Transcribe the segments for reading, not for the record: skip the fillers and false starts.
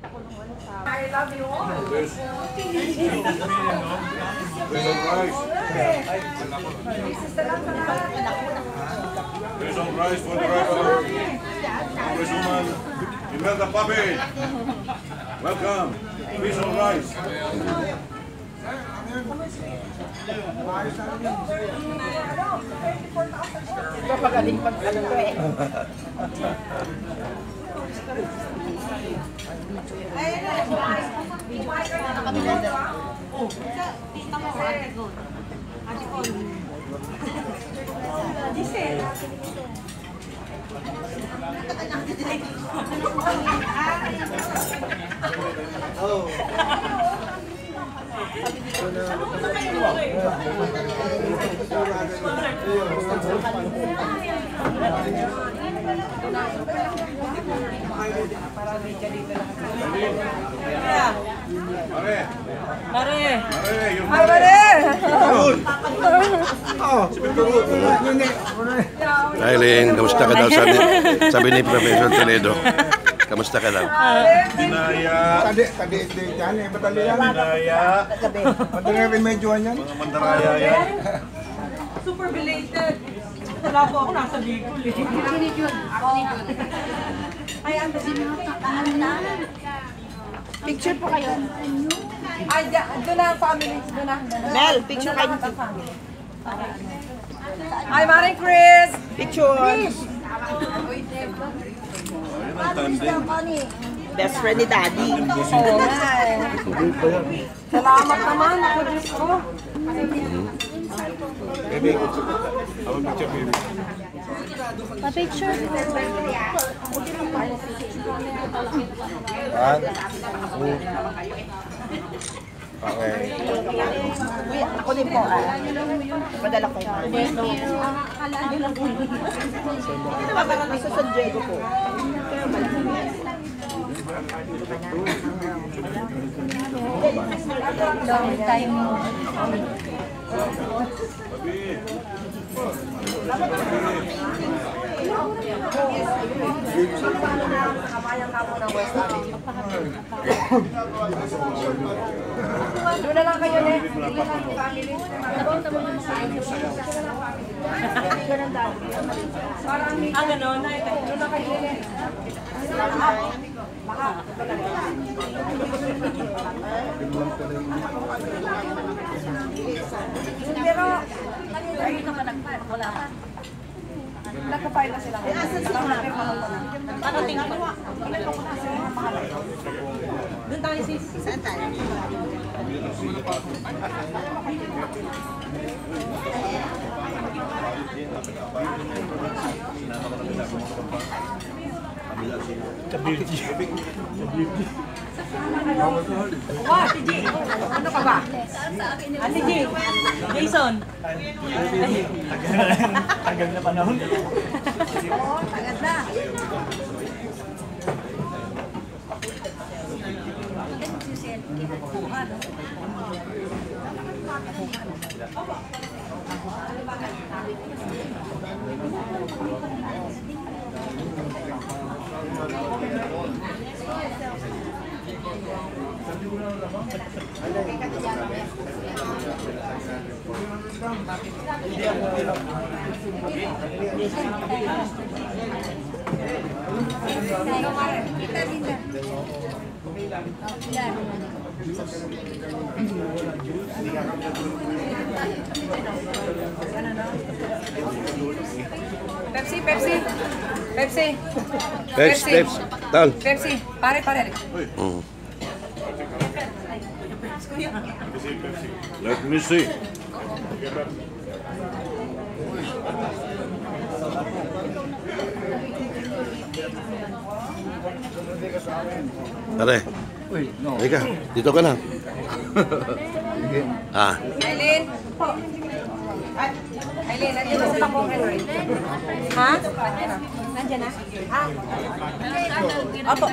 I love you all. There's some rice. There's some rice for the rice. Congresswoman Imelda Pape. Welcome. Please some rice. Papagaling pag ano eh. Aileen, kamusta ka daw sabi ni Professor Toledo? Kamusta ka daw? Binaya. Tadi yan eh, batali yan. Binaya. Batali yan, remedyoan yan. Mga mandaraya yan. Super belated. Wala po ako nasa Bicol eh. Ako ni Jun. Ay, ang Picture po kayo. ay, doon na ang family. Doon na. Mel, picture kayo. Ay, Maring Chris. Picture. Ayun ang tandem. Best friend ni Daddy. Oo nga eh. Salamat naman. Chris ko. Baby, our picture baby. Pa-picture. Okay. Uy, ako din po. Padala ko yun. Nasa San Diego po. Long time mo. Doon na lang kayo eh. Family. Ang gano'n na ito. Doon na kayo eh. Pero, kanina ka nagpad. Wala ka. Nagpa-file na sila. Nakating pa. Doon tayo sis. Saan tayo? Wow, Ate G. Ano ka ba? Ate G. Jason. Tagal na panahon. Oo, agad na. Pepsi, Pepsi. Pepsi. Pepsi, Tal. Pepsi. Pare. Let me see. Pare, halika, dito ka na. Aileen. Aileen, nandiyan na sila po, Henry. Ha? Nandiyan na? Opo.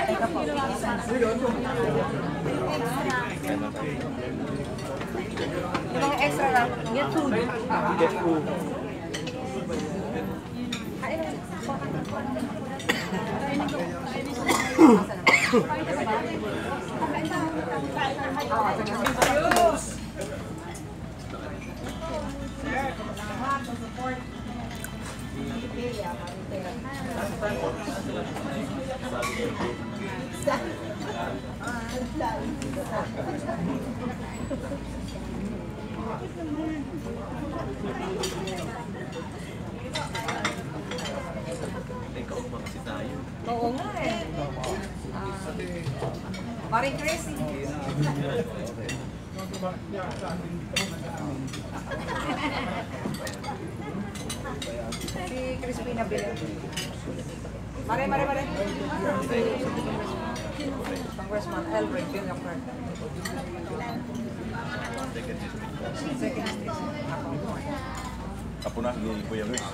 Teka po. Yung mga extra lang. Get food. Get food. Kain na. Oo nga eh. Maring Tracy. Si Crispina Belen. Mare. Congressman Elbert Villafer. Second station. Apo na ni Kuya Luis.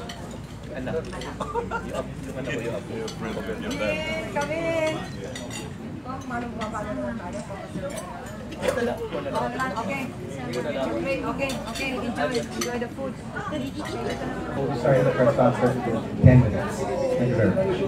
Anak. Your dad. Kami. Manong papalo naman tayo. Okay. Okay. Enjoy the food. Sorry, the press conference for 10 minutes. Thank you very much.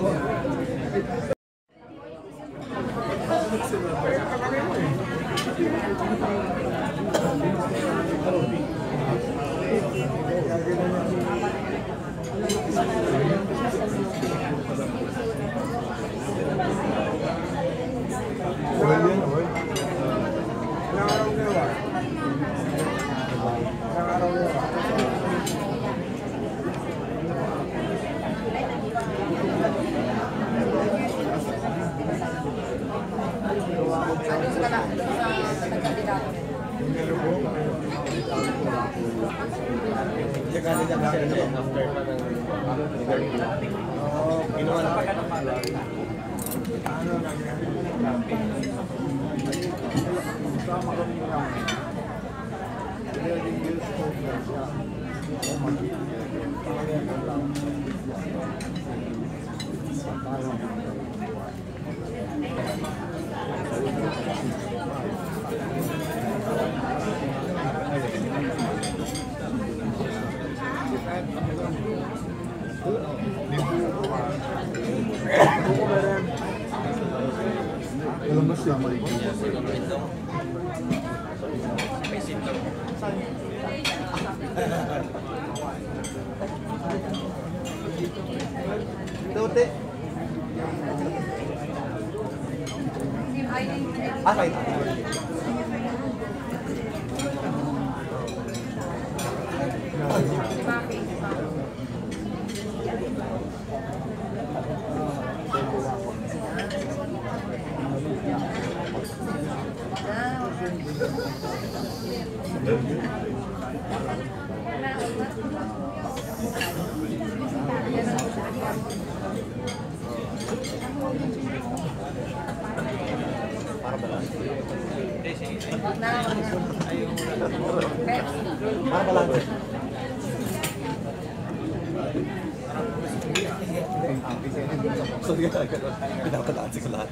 Pinapataan ko lahat.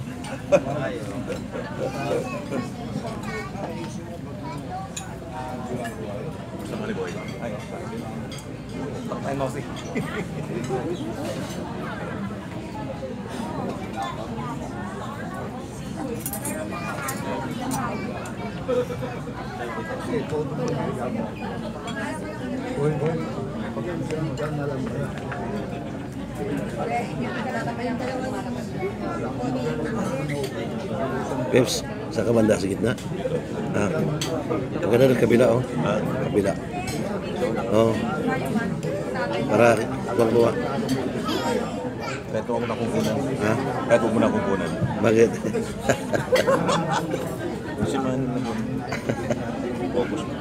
Sama ni Boy. Ay, ay, Mousy. Peps, sa kabanda sa gitna. Ah. Maganda ng kabila, oh. Kabila. Oh. Para kuha. Kahit huwag mo na kukunan. Ha? Kahit huwag mo na kukunan. Bakit? Kasi man focus mo.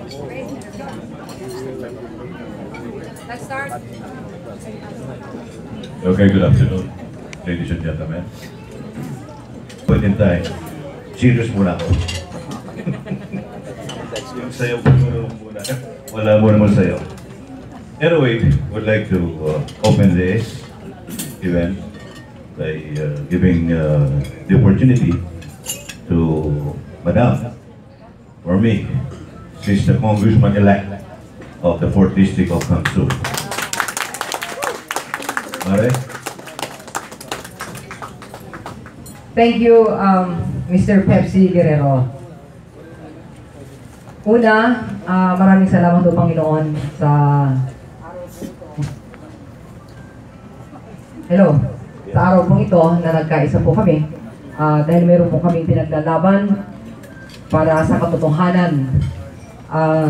Let's start. Okay, good afternoon, ladies and gentlemen. Point in time, serious muna ako. Yung sayo ko muna. Wala mo naman sayo. Anyway, would like to open this event by giving the opportunity to Madam, or me, she's the Congressman-elect of the 4th District of Kamsur. Mare? Thank you, Mr. Pepsi Guerrero. Una, maraming salamat po Panginoon sa sa araw pong ito na nagkaisa po kami dahil meron po kaming pinaglalaban para sa katotohanan.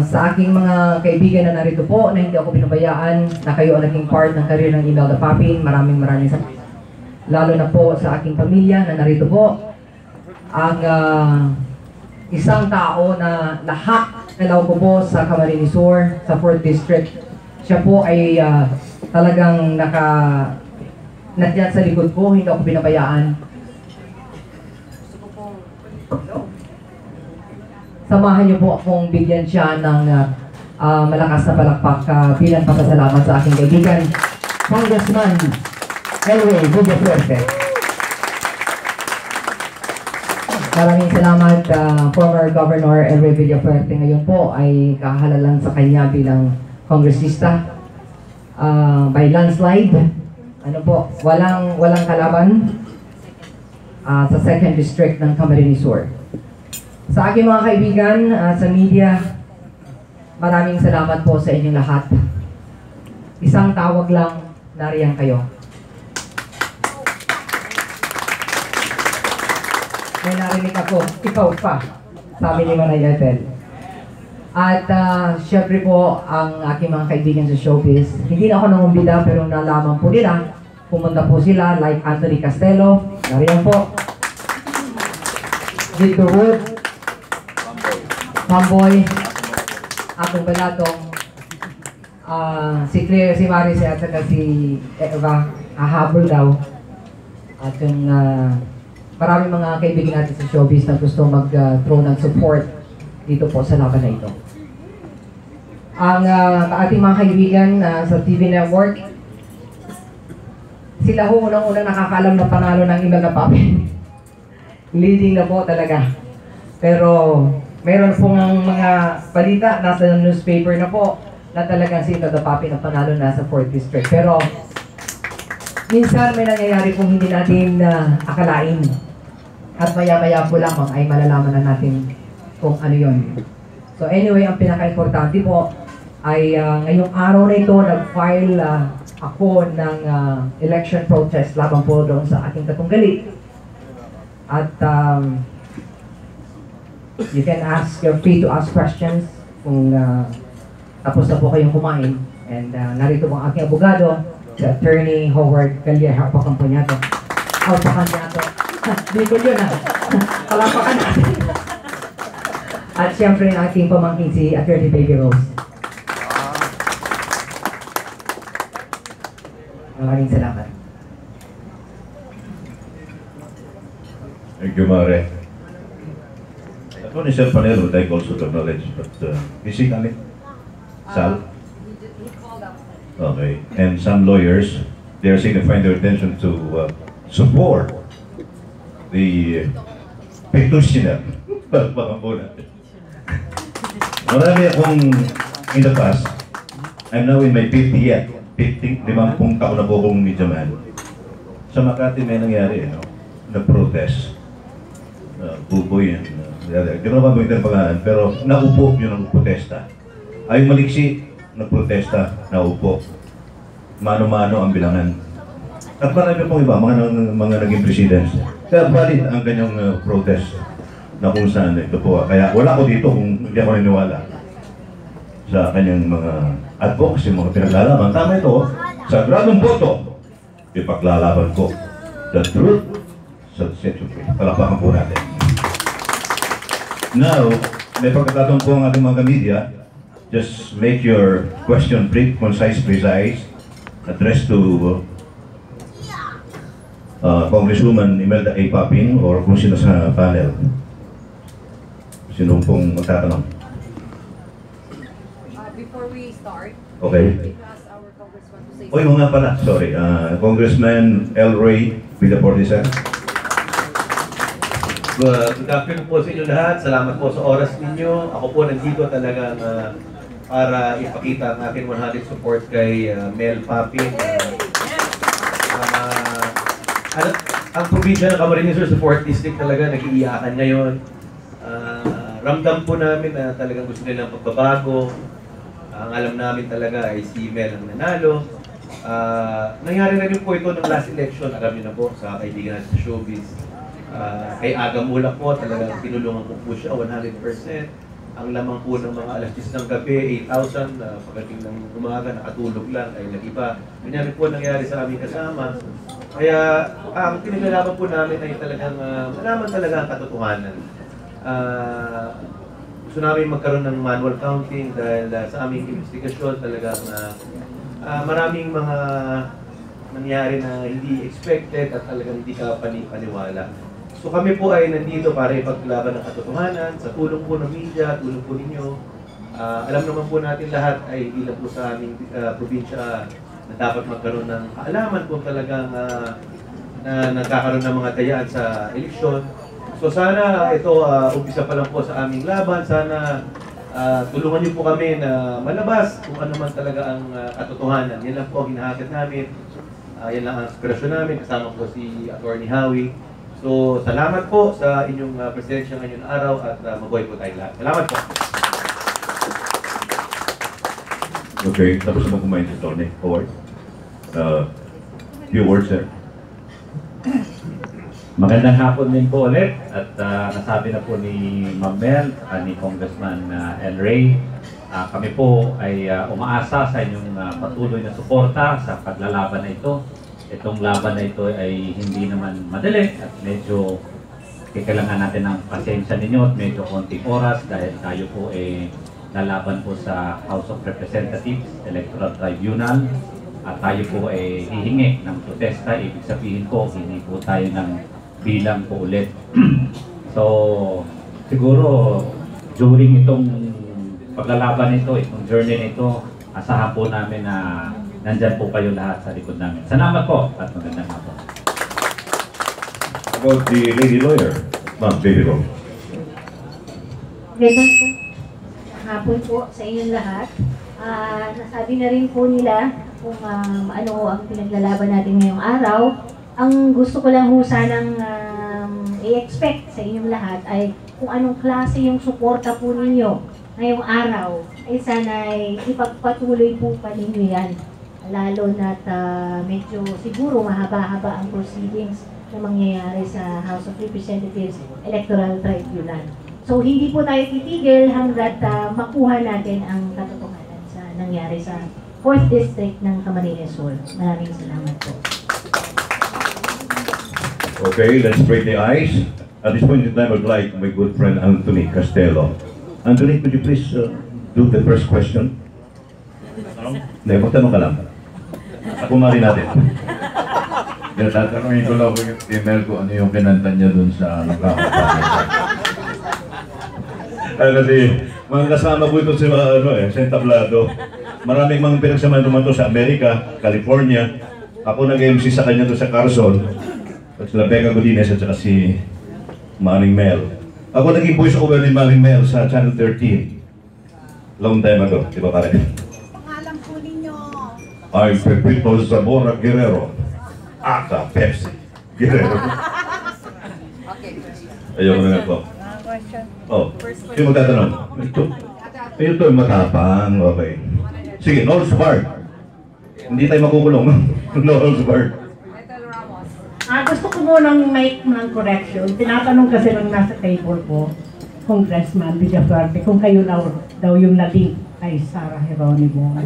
Sa aking mga kaibigan na narito po na hindi ako pinabayaan na kayo ang naging part ng career ng Imelda Papin, maraming salamat. Lalo na po sa aking pamilya na narito po, ang isang tao na lahat nalaw ko po sa Camarines Sur, sa 4th District. Siya po ay talagang nandiyan sa likod ko, hindi ako pinabayaan. Samahan niyo po akong bigyan siya ng malakas na palakpak bilang pasasalamat sa aking kaibigan, Congressman Elway Villafuerte. Maraming salamat, former Governor Elway Villafuerte. Ngayon po ay kahalalan sa kanya bilang kongresista by landslide. Ano po, walang kalaban sa 2nd District ng Camarines Sur. Sa aking mga kaibigan sa media, maraming salamat po sa inyong lahat. Isang tawag lang, nariyan kayo. May narinig ako, ikaw pa, sabi ni Manay Ethel. At syempre po, ang aking mga kaibigan sa showbiz, hindi na ako nangumbida pero nalaman po nila, pumunta po sila like Anthony Castelo, nariyan po. Victor Wood, Mamboy, Atong Balatong, si Claire, si Maris at saka si Eva, hahabol daw. At yung maraming mga kaibigan natin sa showbiz na gusto mag-throw ng support dito po sa laban na ito. Ang ating mga kaibigan sa TV Network, sila ho unang-unang nakakaalam na panalo ng Imelda Papin. Leading na po talaga. Pero meron pong mga balita, nasa newspaper na po, na talagang si Imelda Papin ang panalo na sa 4th District. Pero minsan may nangyayari kung hindi natin akalain. At maya-maya po lamang ay malalaman na natin kung ano yun. So anyway, ang pinaka-importante po ay ngayong araw na ito, nag-file ako ng election protest laban po doon sa aking katunggali. At you can ask, you're free to ask questions kung tapos na po kayong kumain. And narito po ang aking abogado, si Attorney Howard Gallia, hapakan po niya ito. Hapakan niya ito. Hindi ko yun palapakan natin. At siyempre ang ating pamangkin si Attorney Baby Rose. Maraming salamat. Thank you, Mare. Attorney Sir Panelo would like also to acknowledge, but is he coming? Sal? Okay. And some lawyers, they are signifying their intention to support the petitioner. Marami akong in the past, I'm now in my 50th, 50 taon na po akong media man. Sa Makati may nangyari, na-protest. Buboy yan. Di ba naman yung pangalan, pero naupo yun ang protesta. Ay maliksi, nagprotesta, naupo. Mano-mano ang bilangan. At marami pong iba, mga naging presidents. Kaya valid ang kanyang protest na kung saan ito po. Kaya wala ko dito kung hindi ako naniniwala sa kanyang mga advocacy, mga pinaglalaban. Tama ito, sa gradong boto, ipaglalaban ko the truth sa sexual. Palapakan po natin. Now, may pagkakataon po ang ating mga media just make your question brief, concise, precise, addressed to Congresswoman Imelda A. Papin or kung sino sa panel. Sino pong magtatanong? Before we start, Okay. we ask our congressman to say Oy, nga pala, sorry. Congressman L. Ray with the 47. Good afternoon po sa inyo lahat. Salamat po sa oras ninyo. Ako po nandito talaga para ipakita ang aking 100 support kay Mel Papin. Ang probinsya ng Camarines Sur sa 4th District talaga nag-iiyakan ngayon. Ramdam po namin na talagang gusto nilang pagbabago. Ang alam namin talaga ay si Mel ang nanalo. Nangyari na rin po ito ng last election. Alam niyo na po sa kaibigan natin sa showbiz. Kay Aga Mulak po, talagang tinulungan ko po siya 100%. Ang lamang po ng mga alas 10 ng gabi, 8,000, pagdating ng umaga, nakatulog lang, ay nag-iba. Ganyan po nangyari sa aming kasama. Kaya ang pinaglalaban po namin ay talagang malaman talaga ang katotohanan. Gusto namin magkaroon ng manual counting dahil sa aming investigasyon talagang maraming mga nangyari na hindi expected at talagang hindi ka paniwala. So kami po ay nandito para ipaglaban ng katotohanan, sa tulong po ng media, tulong po ninyo. Alam naman po natin lahat ay hindi lang po sa aming probinsya na dapat magkaroon ng kaalaman kung talagang na nagkakaroon ng mga tayaan sa eleksyon. So sana ito umpisa pa lang po sa aming laban. Sana tulungan niyo po kami na malabas kung ano man talaga ang katotohanan. Yan lang po ang hinahatid namin. Yan lang ang inspirasyon namin. Kasama po si Attorney Howie. So, salamat po sa inyong presensya ngayong araw at mabuhay po tayo lahat. Salamat po. Okay, tapos mo kumain si Tony. Howard. Few words, sir. Magandang hapon din po ulit at nasabi na po ni Ma'am Mel at ni Congressman El Ray. Kami po ay umaasa sa inyong patuloy na suporta sa paglalaban na ito. Itong laban na ito ay hindi naman madali at medyo kailangan natin ng pasensya ninyo at medyo konting oras dahil tayo po ay lalaban po sa House of Representatives Electoral Tribunal at tayo po ay hihingi ng protesta. Ibig sabihin po, hindi po tayo ng bilang po ulit. So, siguro during itong paglalaban nito, itong journey nito, asahan po namin na nandyan po kayo lahat sa likod namin. Salamat po at magandang hapon. About the lady lawyer, Ma'am Baby Rose. Magandang hapon po sa inyong lahat. Nasabi na rin po nila kung ano ang pinaglalaban natin ngayong araw. Ang gusto ko lang ho sanang i-expect sa inyong lahat ay kung anong klase yung suporta po ninyo ngayong araw. Ay sana ipagpatuloy po pa ninyo yan. Lalo na't medyo siguro mahaba-haba ang proceedings na mangyayari sa House of Representatives Electoral Tribunal. So hindi po tayo titigil hanggat makuha natin ang katotohanan sa nangyari sa 4th District ng Camarines Sur. Maraming salamat po. Okay, let's break the ice. At this point in time, I'd like my good friend Anthony Castello. Anthony, could you please do the first question? Hindi, magtanong ka lang. Ako mali natin. Tatanungin ko lang po yung email ko ano yung kinanta niya dun sa nagkakapalit. Kasi mga kasama ko ito sa entablado. Maraming mga pinagsamahan naman to sa Amerika, California. Ako nag-MC sa kanya to sa Carson. At sila Becca Godinez at saka si Manning Mel. Ako naging voice over ni Manning Mel sa Channel 13. Long time ago, di ba pare? Pangalan po ninyo. I'm Pepito Zamora Guerrero. Aka Pepsi Guerrero. Ayaw ko na nga po. Oh, sino magtatanong? Ito ay matapang. Okay. Sige, no holds barred. Hindi tayo makukulong. No holds barred. Gusto ko munang make ng correction. Tinatanong kasi lang nasa table ko, Congressman Villafuerte, kung kayo daw yung nalink kay Sara Geronimo.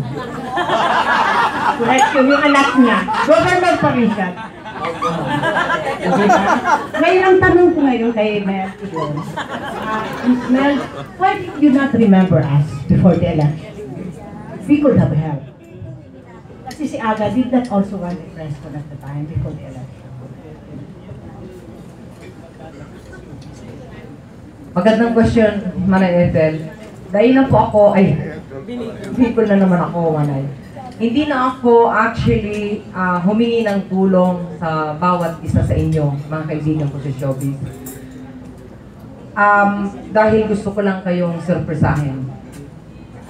Correction, yung anak niya. Governor pa rin siya. Ngayon, ang tanong ko ngayon kay Mayor Tigol. Mel, why did you not remember us before the election? we could have helped. Kasi si Aga did not also run a press con at the time before the election. Magandang question, Manay Ethel. Dahil na po ako, people na naman ako, Manay. Hindi na ako actually humingi ng tulong sa bawat isa sa inyo, mga kaibigan ko sa showbiz. Dahil gusto ko lang kayong surpresahin.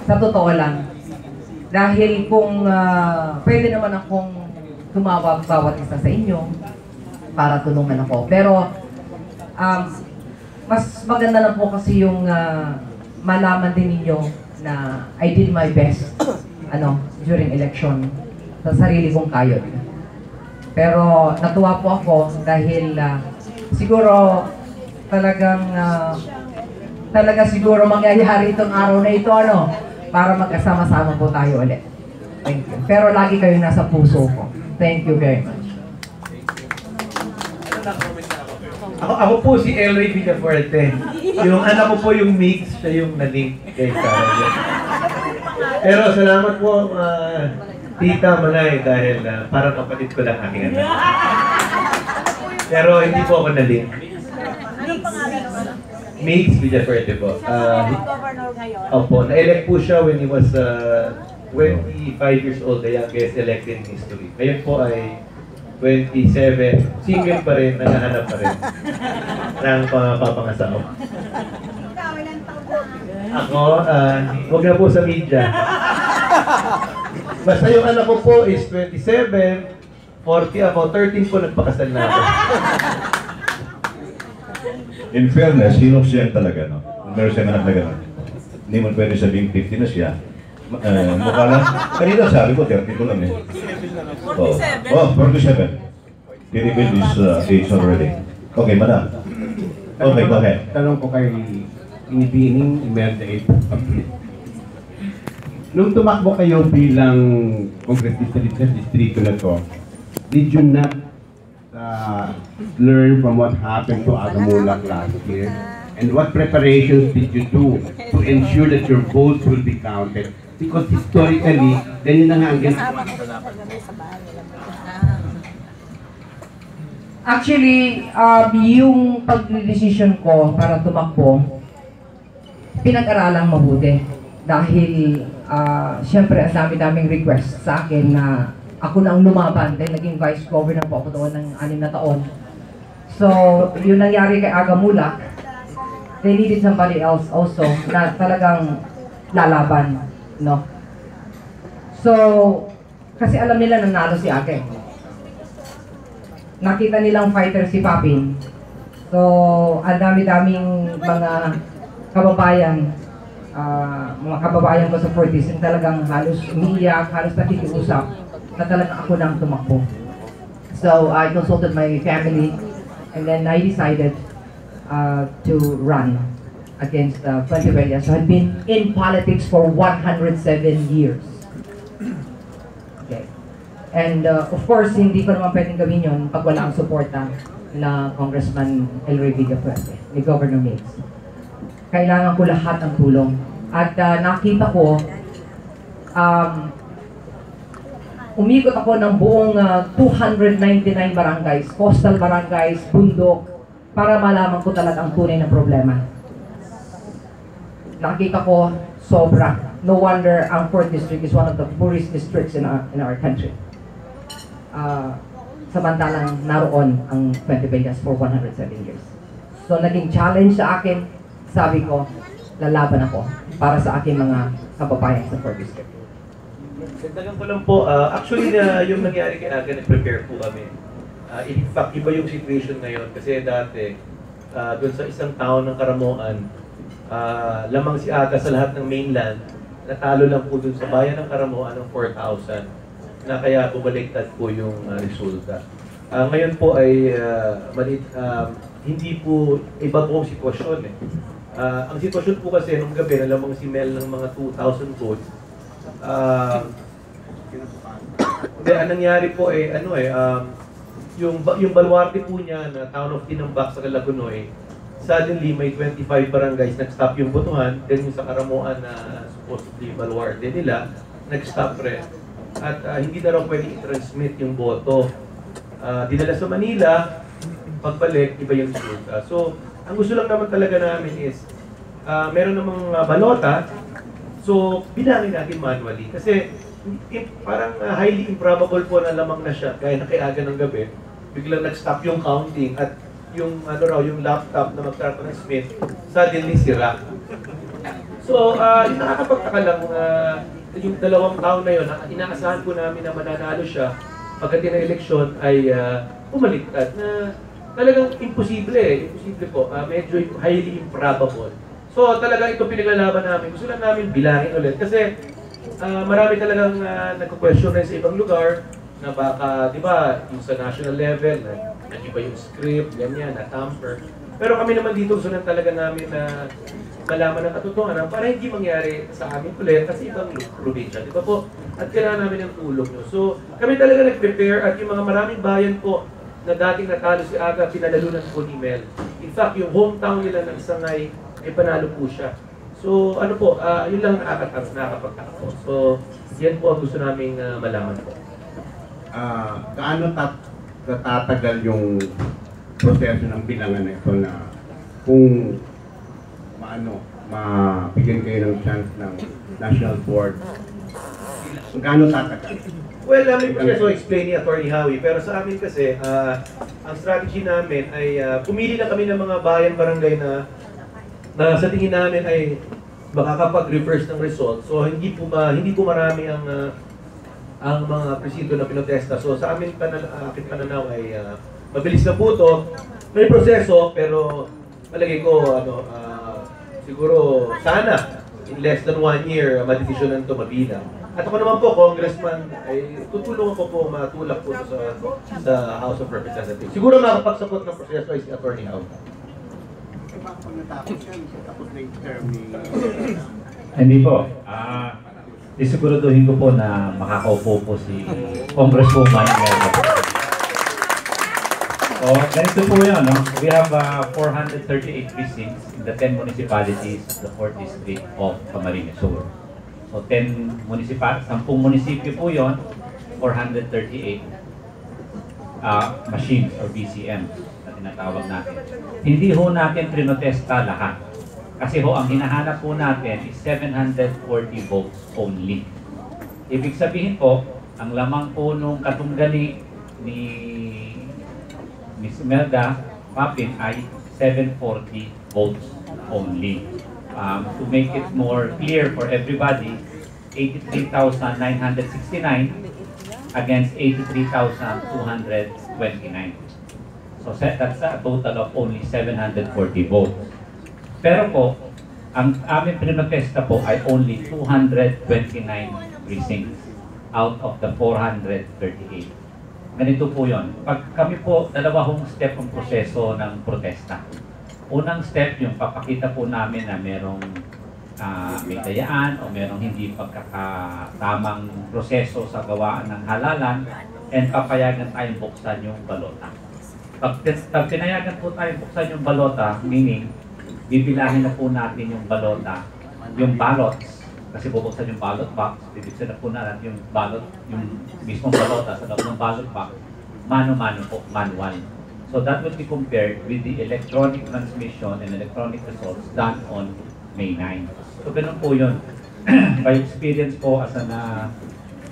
Sa totoo lang. Dahil kung pwede naman akong tumawag bawat isa sa inyo para tulungan ako. Pero mas maganda na po kasi yung malaman din ninyo na I did my best during election sa sarili kong kayod. Pero natuwa po ako dahil siguro talaga siguro mangyayari itong araw na ito para magkasama-sama po tayo ulit. Thank you. Pero lagi kayo nasa puso ko. Thank you very much. Ako po si Elray Villafuerte. Yung anak ko po yung mix, siya yung na-link kay Sarah. Pero salamat po, Tita Manay, dahil parang kapatid ko lang aking anak. Pero hindi po ako na-link. Mix Villafuerte po. Opo, na-elect po siya when he was 25 years old, the youngest elected in history. Ngayon po ay 27, single pa rin, nanahanap pa rin ng papangasawa. Ako, huwag na po sa media. Basta yung anak ko po is 27, 40 ako, 13 po nagpakasal na ako. In fairness, hinok siya talaga, no? Kung meron siyang anak na gano'n, hindi mo pwede sabihin 50 na siya. Mukha lang. Kanina sabi ko, 30 ko lang eh. 47. Oh, 47. Pinibid is age already. Okay, madam. Okay, go ahead. Tanong ko kay Inibining Imelda A. Nung tumakbo kayo bilang kongresista sa distrito na to, did you not learn from what happened to Agamulak last year? And what preparations did you do to ensure that your votes will be counted? Because historically, ganyan na nga ang ginagawa. Actually, yung pag-decision ko para tumakbo, pinag-aralang mabuti. Dahil, syempre, ang dami-daming request sa akin na ako na ang lumaban. Dahil naging vice governor po ako doon ng 6 na taon. So, yung nangyari kay Agamulak, they needed somebody else also na talagang lalaban, no? So, kasi alam nila nanalo si Ake. Nakita nilang fighter si Papin. So, ang dami-daming mga kababayan ko sa Fortis yung talagang halos umiiyak, halos nakikiusap na talagang ako nang tumakbo. So, I consulted my family and then I decided to run against Fuentebella. So I've been in politics for 107 years. Okay. And of course, hindi ko naman pwedeng gawin yun pag wala ang suporta na Congressman Elray Villafuerte, ni Governor Mix. Kailangan ko lahat ng tulong. At nakita ko, umikot ako ng buong 299 barangays, coastal barangays, bundok, para malaman ko talaga ang tunay na problema. Nakita ko, sobra. No wonder ang 4th District is one of the poorest districts in our country. Samantalang naroon ang Fuentebellas for 107 years. So naging challenge sa akin, sabi ko, lalaban ako para sa aking mga kababayan sa 4th District. Dagdagan ko lang po, actually yung nangyari kay Aga, nag-prepare po kami. In fact, iba yung situation ngayon kasi dati, doon sa isang town ng Karamoan, lamang si Aga sa lahat ng mainland, natalo lang po doon sa bayan ng Karamoan ng 4,000 na kaya bumaliktad po yung resulta. Ngayon po ay hindi po iba po ang sitwasyon eh. Ang sitwasyon po kasi nung gabi, lamang si Mel ng mga 2,000 votes. Ang nangyari po ay yung baluarte po niya na town of Tinambak sa Calagunoy, suddenly may 25 barangays nag-stop yung botohan, then yung sa Karamoan na supposedly baluarte nila, nag-stop rin. At hindi na raw pwedeng i-transmit yung boto. Dinala sa Manila, pagbalik, iba yung resulta. So, ang gusto lang naman talaga namin is, meron namang balota, so bilangin natin manually. Kasi parang highly improbable po na lamang na siya, gaya na kay aga ng gabi, biglang nag-stop yung counting at yung yung laptop na mag-transmit, suddenly sira. So, yung nakakapagtaka lang, yung 2 taon na yun, inaasahan po namin na mananalo siya pagdating ng eleksyon ay bumaliktad na talagang imposible po, medyo highly improbable. So talagang ito pinaglalaban namin, gusto lang namin bilangin ulit kasi marami talagang nagko-question rin sa ibang lugar na baka, di ba, yung sa national level, nag-iba yung script, ganyan, na-tamper. Pero kami naman dito gusto lang talaga namin na malaman ng katotohanan para hindi mangyari sa amin ulit kasi ibang probinsya, di ba po? At kailangan namin ng tulong nyo. So, kami talaga nag-prepare at yung mga maraming bayan po na dating natalo si Aga, pinalalunan po ni Mel. In fact, yung hometown nila ng Sangay, ay panalo po siya. So, ano po, yun lang nakakapagtaka po. So, yan po ang gusto namin malaman po. Gaano tatagal yung proseso ng bilangan na ito na kung mabigyan kayo ng chance ng National Board, gaano tatagal? Well, may proseso explain ni Atty. Howie, pero sa amin kasi, ang strategy namin ay pumili na kami ng mga bayan barangay na sa tingin namin ay makakapag-reverse ng result. So hindi po marami ang mga presinto na pinotesta. So sa amin aking pananaw ay mabilis na po ito. May proseso pero malagay ko siguro sana in less than 1 year madesisyonan ito mabilang. At ako naman po, Congressman, ay tutulungan ko po matulak po sa House of Representatives. Siguro makapagsagot ng proseso ay si Atty. Howie. Hindi po. Isiguraduhin ko po na makakaupo po si Congresswoman. So, ganito po yun, no? We have 438 precincts in the 10 municipalities of the 4th district of Camarines Sur. So, 10 munisipyo po yun, 438 machines or BCM na tinatawag natin. Hindi ho natin trinotesta lahat. Kasi ho, ang hinahanap po natin is 740 votes only. Ibig sabihin po, ang lamang po nung katunggali ni Ms. Melda Papin ay 740 votes only. To make it more clear for everybody, 83,969 against 83,229. So that's a total of only 740 votes. Pero po, ang aming pinotesta po ay only 229 precincts out of the 438. Ganito po yon. Pag kami po, dalawang step ang proseso ng protesta. Unang step, yung papakita po namin na merong may dayaan o merong hindi pagkakatamang proseso sa gawaan ng halalan and papayagan tayong buksan yung balota. Pag pinayagan po tayong buksan yung balota, meaning bibilahin na po natin yung balota, yung ballots, kasi bubuksan yung ballot box, bibuksan na po natin yung ballot, yung mismong balota sa loob ng ballot box, mano-mano po, manual. So that will be compared with the electronic transmission and electronic results done on May 9. So ganun po yun. By experience po as na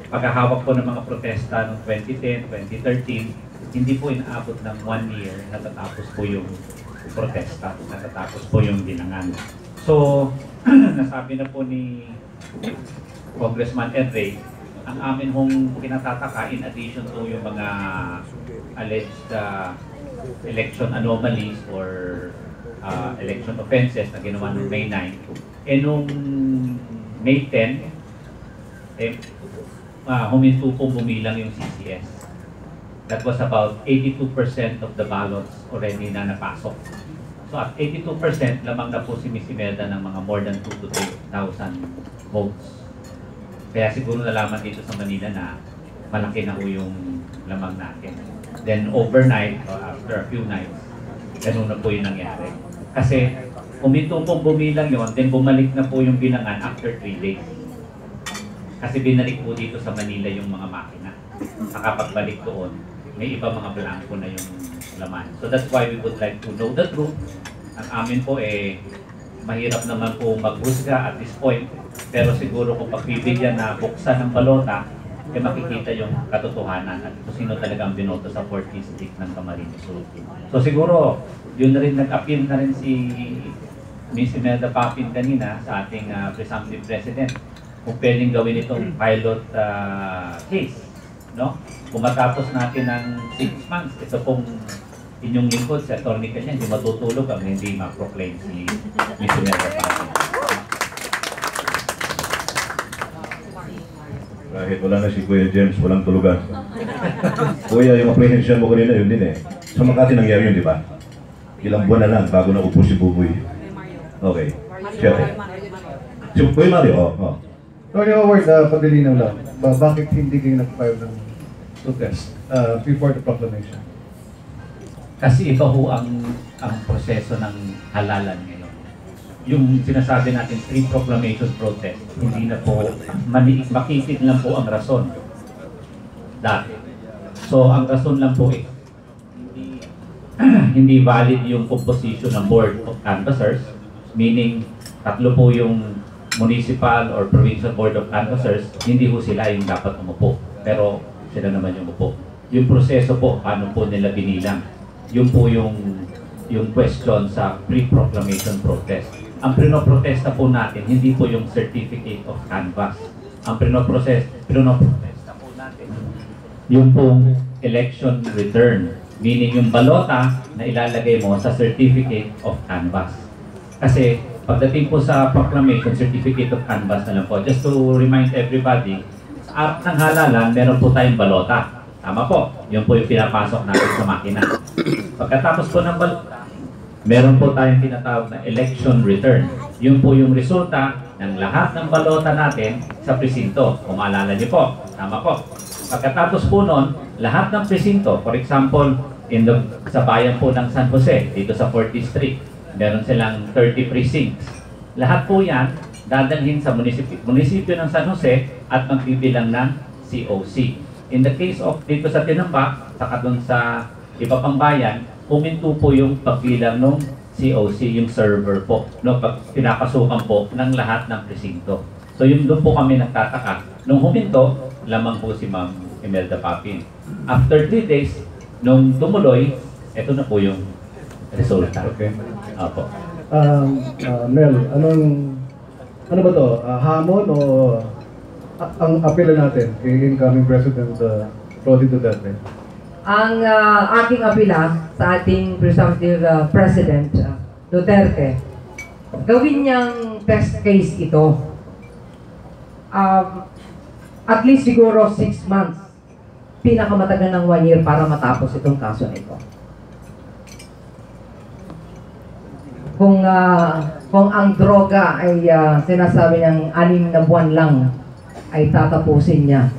paghahawak po ng mga protesta noong 2010, 2013, hindi po inaabot ng 1 year natatapos po yung protesta, natatapos po yung bilangan. So, nasabi na po ni Congressman Ray, ang amin hong kinatataka in addition to yung mga alleged election anomalies or election offenses na ginawa noong May 9, nung May 10, huminto po bumilang yung CCS. That was about 82% of the ballots already na napasok. So at 82%, lamang na po si Ms. Imelda ng mga more than 2,000 to 3,000 votes. Kaya siguro nalaman dito sa Manila na malaki na po yung lamang natin. Then overnight, or after a few nights, ganun na po yung nangyari. Kasi huminto pong bumilang yun, then bumalik na po yung bilangan after 3 days. Kasi binalik po dito sa Manila yung mga makina. Saka pagbalik doon, may iba mga blanco na yung laman. So that's why we would like to know the truth. Ang amin po mahirap naman po maghusga at this point. Pero siguro kung pagbibigyan na buksan ng balota, makikita yung katotohanan at kung sino talagang binoto sa 4th District ng Camarines Sur. So siguro, yun na rin nag-appeal na rin si Miss Imelda Papin kanina sa ating presumptive president kung pwedeng gawin itong pilot case. No? Kung matapos natin ng 6 months, ito pong inyong lingkod, si Atty. Kanya, hindi matutulog ang hindi ma-proclaim si Miss Imelda Papin. Kahit wala na si Kuya James, walang tulugan. Kuya, yung apprehension mo kanina, yun din eh. Sa Makati nangyari yun, di ba? Ilang buwan na lang bago naupo si Buboy. Okay. Siyempre. Si Kuya Mario, Sorry, Howard, paglilinaw lang. Bakit hindi kayo nag-file ng protest before the proclamation? Kasi ito ho ang proseso ng halalan ngayon. Yung sinasabi natin pre-proclamation protest, hindi na po, makitid lang po ang rason dati. So ang rason lang po hindi valid yung composition ng Board of Canvassers, meaning tatlo po yung municipal or provincial Board of Canvassers, hindi po sila yung dapat umupo, pero sila naman yung umupo. Yung proseso po, paano po nila binilang, yun po yung question sa pre-proclamation protest. Ang pinoprotesta po natin, hindi po yung certificate of canvass. Ang pinoprotesta po natin, yung pong election return. Meaning yung balota na ilalagay mo sa certificate of canvass. Kasi pagdating po sa proclamation, certificate of canvass na lang po. Just to remind everybody, sa ng halalan, meron po tayong balota. Tama po, yun po yung pinapasok natin sa makina. Pagkatapos po ng balota, meron po tayong tinatawag na election return. Yun po yung resulta ng lahat ng balota natin sa presinto. Kung maalala niyo po, tama po. Pagkatapos po nun, lahat ng presinto, for example, sa bayan po ng San Jose, dito sa 4th District, meron silang 30 precincts. Lahat po yan, dadalhin sa munisipyo ng San Jose at magbibilang ng COC. In the case of dito sa Tinambak, saka dun sa iba pang bayan, huminto po yung pagbilang ng COC, yung server po, no, pag pinapasukan po ng lahat ng presinto. So yung doon po kami nagtataka. Nung huminto, lamang po si Ma'am Imelda Papin. After 3 days, nung tumuloy, ito na po yung resulta. Okay. Opo. Mel, ano ba to? Hamon o ang apela natin kay incoming President Rodrigo Duterte? Ang aking apela sa ating presumptive President Duterte, gawin niyang test case ito. At least siguro 6 months, pinakamatagal ng 1 year para matapos itong kaso na ito. Kung ang droga ay sinasabi ng 6 na buwan lang ay tatapusin niya,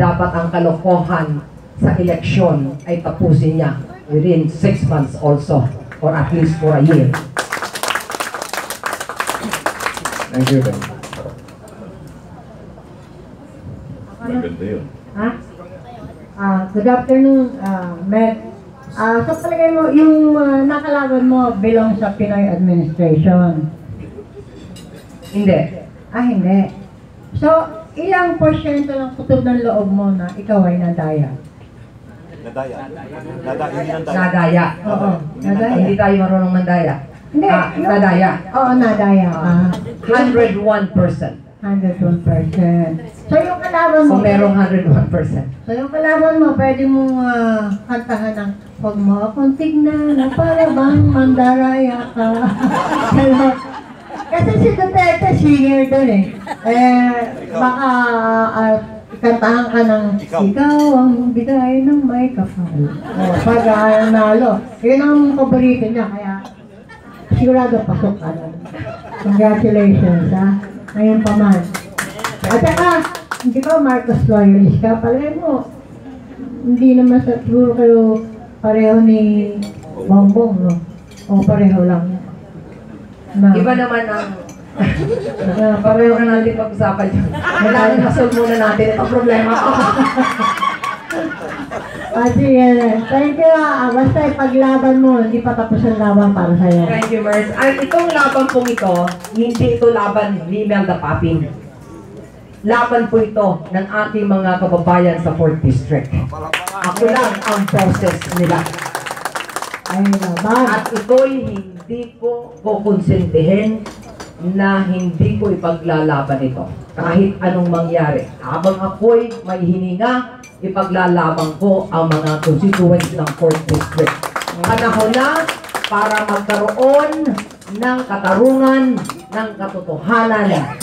dapat ang kalokohan sa eleksyon ay tapusin niya within 6 months also, or at least for a year. Thank you, Ben. Maganda yun. Good afternoon, Matt. So palagay mo, yung nakalaban mo belong sa Pinoy administration? Hindi. Hindi. So, ilang porsyento ng kutob ng loob mo na ikaw ay nadaya? Nadaya. Hindi nadaya. Nadaya. Oo, nadaya. Hindi tayo marunong mandaya. Hindi. Nadaya. Oo, nadaya ka. 101%. 101%. So yung kalaban mo, So merong 101%. So yung kalaban mo, pwede mong kantahan ng huwag mo akong tignan na para bang mandaraya ka. Kasi si Duterte singer doon eh. Baka kantahan ka ng ikaw ang bigay ng may kapal. Pag nalo. Yun ang paborito niya, kaya sigurado pasok ka doon. Congratulations ha. Ngayon pa man. At saka, hindi ba Marcos loyalist ka? Palagay mo, hindi naman sa siguro kayo pareho ni Bongbong, no? O pareho lang. Iba naman ang Pareho ka natin pag-usapan yun. Kailangan masolve muna natin itong problema ko. Sige, thank you. Basta ipaglaban mo, hindi pa tapos ang laban para sa'yo. Thank you, Mers. At itong laban pong ito, hindi ito laban ni Imelda Papin. Laban po ito ng ating mga kababayan sa 4th District. Ako lang ang boses nila. Ay, laban. At ito'y hindi ko kukonsintihin na hindi ko ipaglalaban ito. Kahit anong mangyari. Habang ako'y may hininga, ipaglalaban ko ang mga constituents ng 4th District. Panahon na para magkaroon ng katarungan, ng katotohanan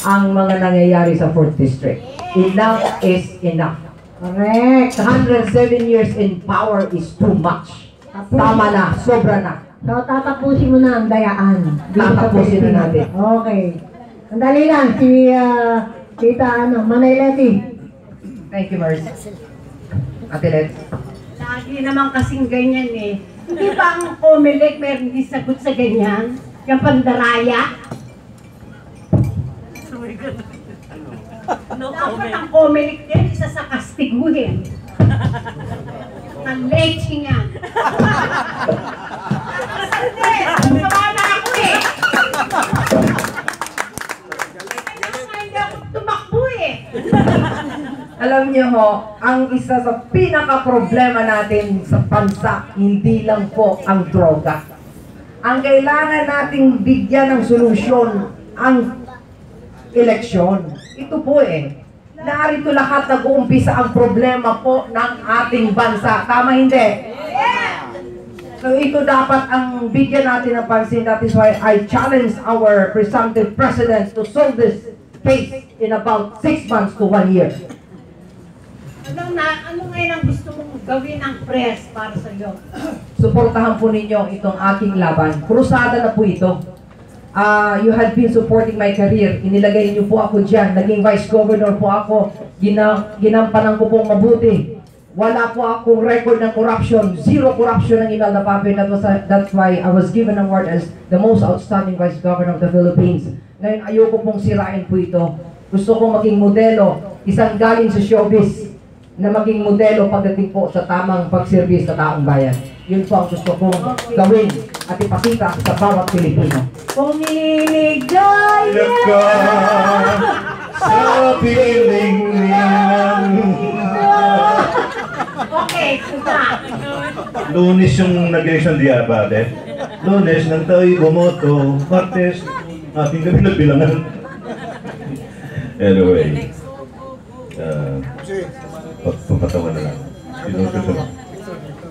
ang mga nangyayari sa 4th District. Enough is enough. Correct. 107 years in power is too much. Tama na, sobra na. So, tatapusin mo na ang dayaan. Tatapusin na natin. Okay. Sandali lang, si Tita Manay Leti. Thank you, Mers. Ate Let. Lagi naman kasing ganyan eh. Hindi ba ang Comelec meron din sagot sa ganyan? Yung pandaraya? Dapat ang Comelec din, isa sa kastiguhin. Ang leche nga. Hindi, sama na ako eh. Hindi ako tumakbo eh. Alam niyo ho, ang isa sa pinaka-problema natin sa bansa, hindi lang po ang droga. Ang kailangan nating bigyan ng solusyon, ang eleksyon. Ito po eh. Narito lahat nag-uumpisa ang problema po ng ating bansa. Tama hindi? So ito dapat ang bigyan natin ng pansin. That is why I challenge our presumptive president to solve this case in about 6 months to 1 year. Ano ngayon ang gusto mong gawin ng press para sa iyo? Suportahan po ninyo itong aking laban. Krusada na po ito. You had been supporting my career. Inilagay niyo po ako dyan. Naging vice governor po ako. Ginampanan ko pong mabuti. Wala po akong record ng corruption. Zero corruption ng Imelda Papin. That's why I was given an award as the most outstanding vice governor of the Philippines. Ngayon, ayoko pong sirain po ito. Gusto kong maging modelo. Isang galing sa showbiz na maging modelo pagdating po sa tamang pagservice sa taong bayan. Yun po ang gusto kong gawin at ipakita sa bawat Pilipino. Pumiligaya ka sa piling niyan. Okay, suta. Lunes yung nag-election di abate. Lunes nang tayo'y bumoto. Martes, ating gabi nagbilangan. Anyway. Papatawan na lang.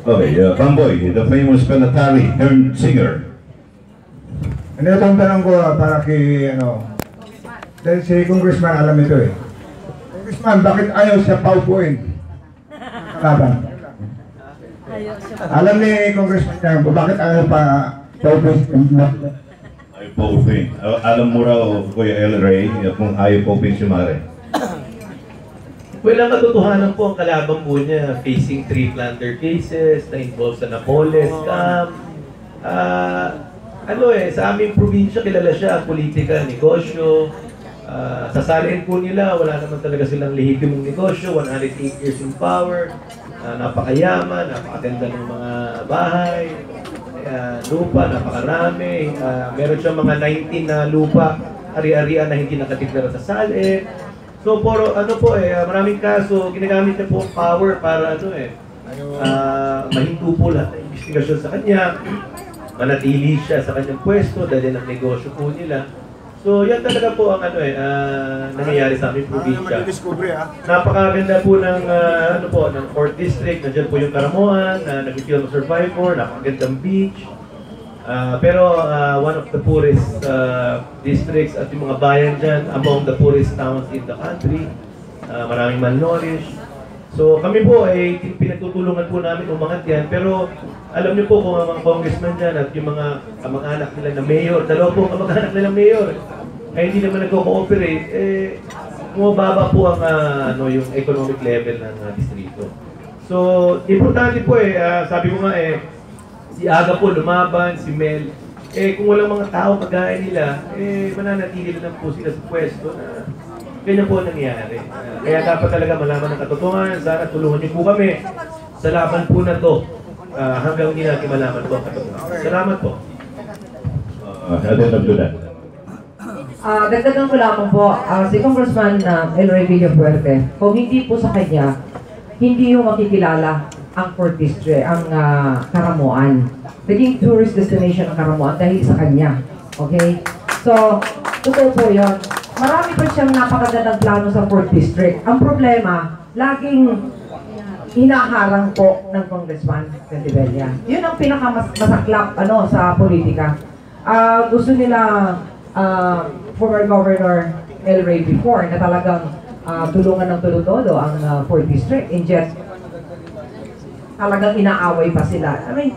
Okay, Bamboy, the famous planetary turned singer. Ano itong tanong ko para kay, dahil si Congressman alam ito eh. Congressman, bakit ayaw siya paupuin? Laban. Alam ni Congressman niya, bakit ayaw pa paupuin? Ayaw paupuin. Alam mo raw, Kuya El Rey, kung ayaw paupuin si Mare. Well, ang katotohanan po ang kalaban po niya facing 3 plunder cases na involved sa Napoles scam. Sa aming probinsya kilala siya, politika, negosyo. Sasalin po nila, wala naman talaga silang lehitimong negosyo, 108 years in power, napakayaman, napakaganda ng mga bahay, lupa, napakarami, meron siyang mga 19 na lupa, ari-arian na hindi nakadeklara sa SALE. So, maraming kaso, ginagamit niya po ang power para mahinto po lahat ng investigasyon sa kanya, manatili siya sa kanyang pwesto dahil ng negosyo po nila. So, yan talaga po ang nangyayari sa aming probinsya. Napakaganda po ng ng 4th District, nandiyan po yung Karamoan, nag-film survivor, napakagandang beach. Pero one of the poorest districts at yung mga bayan dyan, among the poorest towns in the country. Maraming malnourished. So kami po ay pinagtutulungan po namin umangat yan. Pero alam niyo po kung ang mga congressman dyan at yung mga kamag-anak nila na mayor, dalawa po kamag-anak nila mayor, ay hindi naman nagko-cooperate, bumababa po ang yung economic level ng distrito. So importante po sabi ko nga si Aga po lumaban, si Mel, kung walang mga tao kagaya nila, mananatili lang po sila sa pwesto na ganyan po nangyayari. Kaya dapat talaga malaman ng katotohanan. Sana tulungan niyo po kami sa laban po na to hanggang hindi natin malaman po ang katotohanan. Salamat po. Dagdagan ko lamang po, si Congressman El Rey Villafuerte, kung hindi po sa kanya, hindi yung makikilala ang 4th District, ang Karamuan. Naging tourist destination ang Karamuan dahil sa kanya. Okay? So, totoo po yun. Marami pa siyang napakagandang plano sa 4th District. Ang problema, laging hinaharang po ng Congressman Pentevella. Yun ang pinakamasaklap sa politika. Gusto nila former Governor El Rey before na talagang tulungan ng tulo-todo ang 4th District, and yet talagang inaaway pa sila. I mean,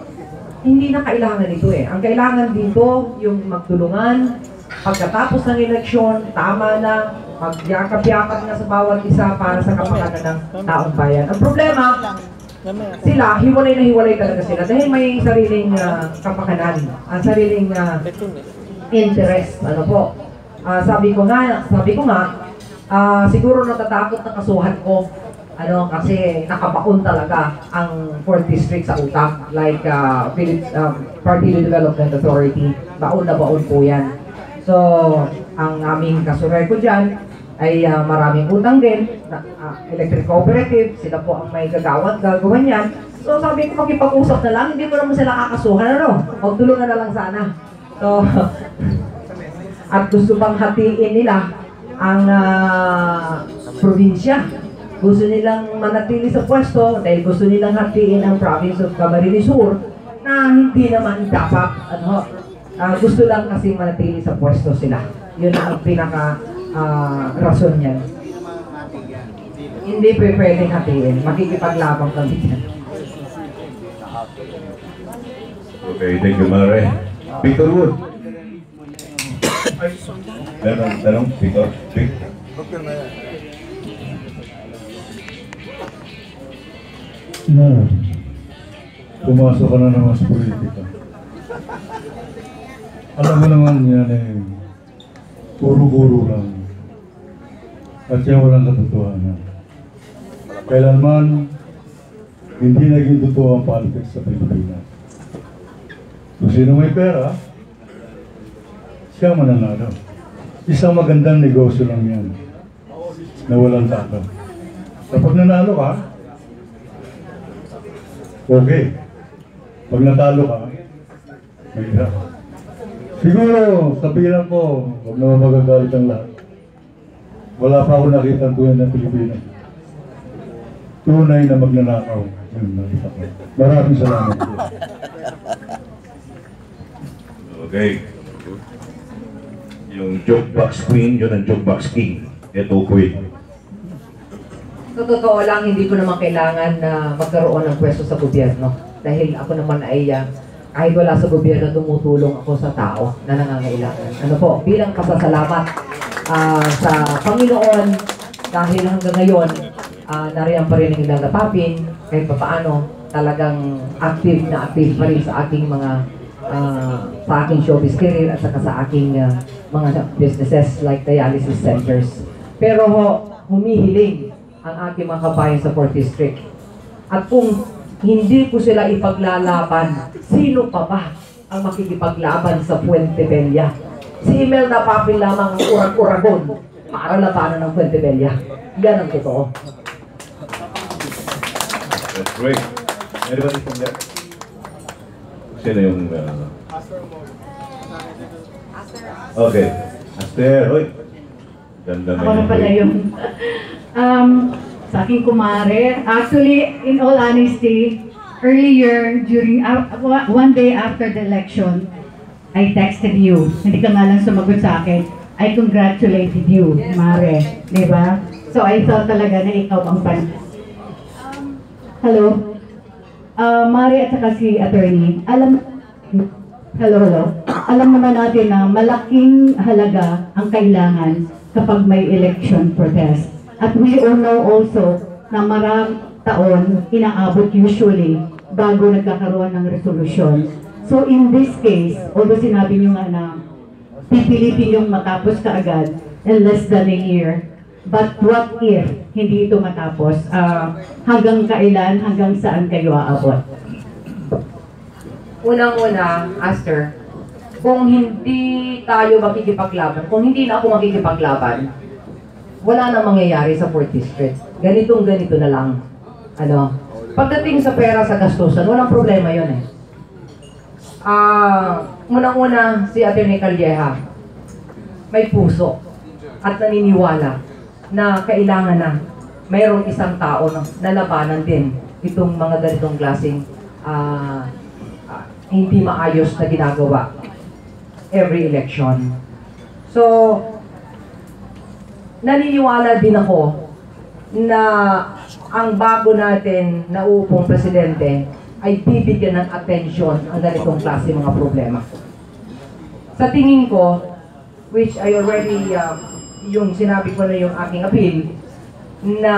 hindi na kailangan nito eh. Ang kailangan dito yung magtulungan pagkatapos ng eleksyon, tama na, magyakap-yakap na sa bawat isa para sa kapakanan ng taong bayan. Ang problema, sila, hiwalay na hiwalay talaga sila dahil may sariling kapakanan, sariling interest. Ano po? Sabi ko nga, siguro natatakot na kasuhan ko. Kasi nakabaon talaga ang 4th District sa utang. Like Partido Development Authority. Baon na baon po yan. So, ang aming kasureko dyan ay maraming utang din. Electric Cooperative, sila po ang may gagawan yan. So, sabi ko makipag-usap na lang, hindi mo naman sila kakasuhan, magtulungan na lang sana. So, at gusto pang hatiin nila ang probinsya. Gusto nilang manatili sa pwesto dahil gusto nilang hatiin ang province of Camarines Sur na hindi naman dapat, gusto lang kasi manatili sa pwesto sila. Yun ang pinaka rason niyan. Hindi pwedeng hatiin. Makikipaglabang kami dyan. Okay, thank you, Mare. Victor Wood. Tanong, Victor. Na, pumasok ka na naman sa politika. Alam mo naman yan puro-puro lang. At yan walang katotohanan. Kailanman, hindi naging totoo ang politics sa Pilipinas. Kung sino may pera, siya mananalo. Isang magandang negosyo lang yan na walang taka. Kapag nanalo ka, okay. Pag natalo ka, may hirap. Siguro, sabihin ko, huwag naman magagalit ang lahat. Wala pa ako nakita ang tunay ng Pilipinas. Tunay na magnanakaw. Yun, nakita ko. Maraming salamat. Okay. Yung jukebox queen, yun ang jukebox king. Ito, queen. Sa totoo lang, hindi ko naman kailangan na magkaroon ng pwesto sa gobyerno. Dahil ako naman ay, kahit wala sa gobyerno, tumutulong ako sa tao na nangangailangan. Ano po, bilang pasasalamat sa Panginoon, dahil hanggang ngayon, nariyan pa rin ang ilang napapin, kahit paano, talagang active na active pa rin sa aking mga, sa aking showbiz career at saka sa aking mga businesses like dialysis centers. Pero humihiling ang aking mga kabayan sa 4th District. At kung hindi ko sila ipaglalaban, sino pa ba ang makikipaglaban sa Puente Bella? Si Imelda Papin lamang ang urag-uragon para labanan ng Puente Bella. Yan ang totoo. That's great. Anybody from there? Sino yung... Okay. Aster, hoy. Ganda na Ako na pala yun. Sa aking kumare, actually, in all honesty, earlier, during, one day after the election, I texted you. Hindi ka nga lang sumagot sa akin. I congratulated you, Mare. Diba? So I thought talaga na ikaw ang Hello? Mare at saka si attorney, hello. Alam naman natin na malaking halaga ang kailangan kapag may election protest. At we all know also na maraming taon inaabot usually bago nagkakaroon ng resolusyon. So in this case, although sinabi niyo nga na pipilitin yung matapos kaagad in less than a year, but what if hindi ito matapos? Hanggang kailan, hanggang saan kayo aabot? Unang-una, Aster, kung hindi tayo makikipaglaban, kung hindi na ako makikipaglaban, wala na mangyayari sa 4th District. Ganito na lang. Pagdating sa pera sa gastusan, walang problema yun eh. Unang-una, si Atty. Calleja, may puso at naniniwala na kailangan na mayroong isang tao na labanan din itong mga ganitong klaseng hindi maayos na ginagawa every election. So, naniniwala din ako na ang bago natin na upong presidente ay bibigyan ng atensyon ang ganitong klase mga problema. Sa tingin ko, which I already, yung sinabi ko na yung aking appeal, na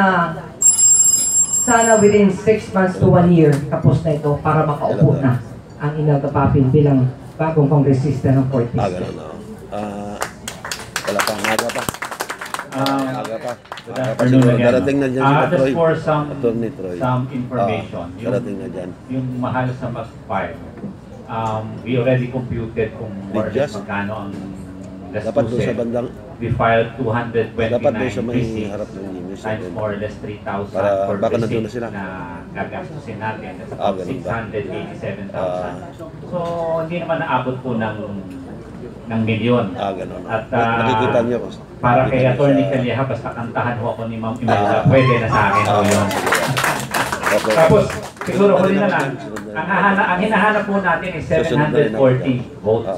sana within 6 months to 1 year, tapos na ito para makaupo na ang Imelda Papin bilang bagong kongresista ng 4th District. Wala pa, maga pa. Maga pa. Good afternoon again. Darating na dyan si Just Troy. for some information, darating na dyan. yung mahal sa MAS-5, we already computed kung more or less magkano ang Dapat doon sa gastusin. bandang, We filed 229 dapat doon sa may receipts harap ng news. times more or less 3,000 Para per baka nandun na receipt sila. na gagastusin natin. That's about ganun ba? 687,000. So, hindi naman naabot po ng milyon. Ganun. At Nakikita niyo ko. para kay Nakikita Atty. niyo sa- Calleja, basta kantahan ho ako ni Ma'am Imelda, pwede na sa akin po yun. Tapos, siguro huli na lang, ang hinahanap po natin is 740 votes.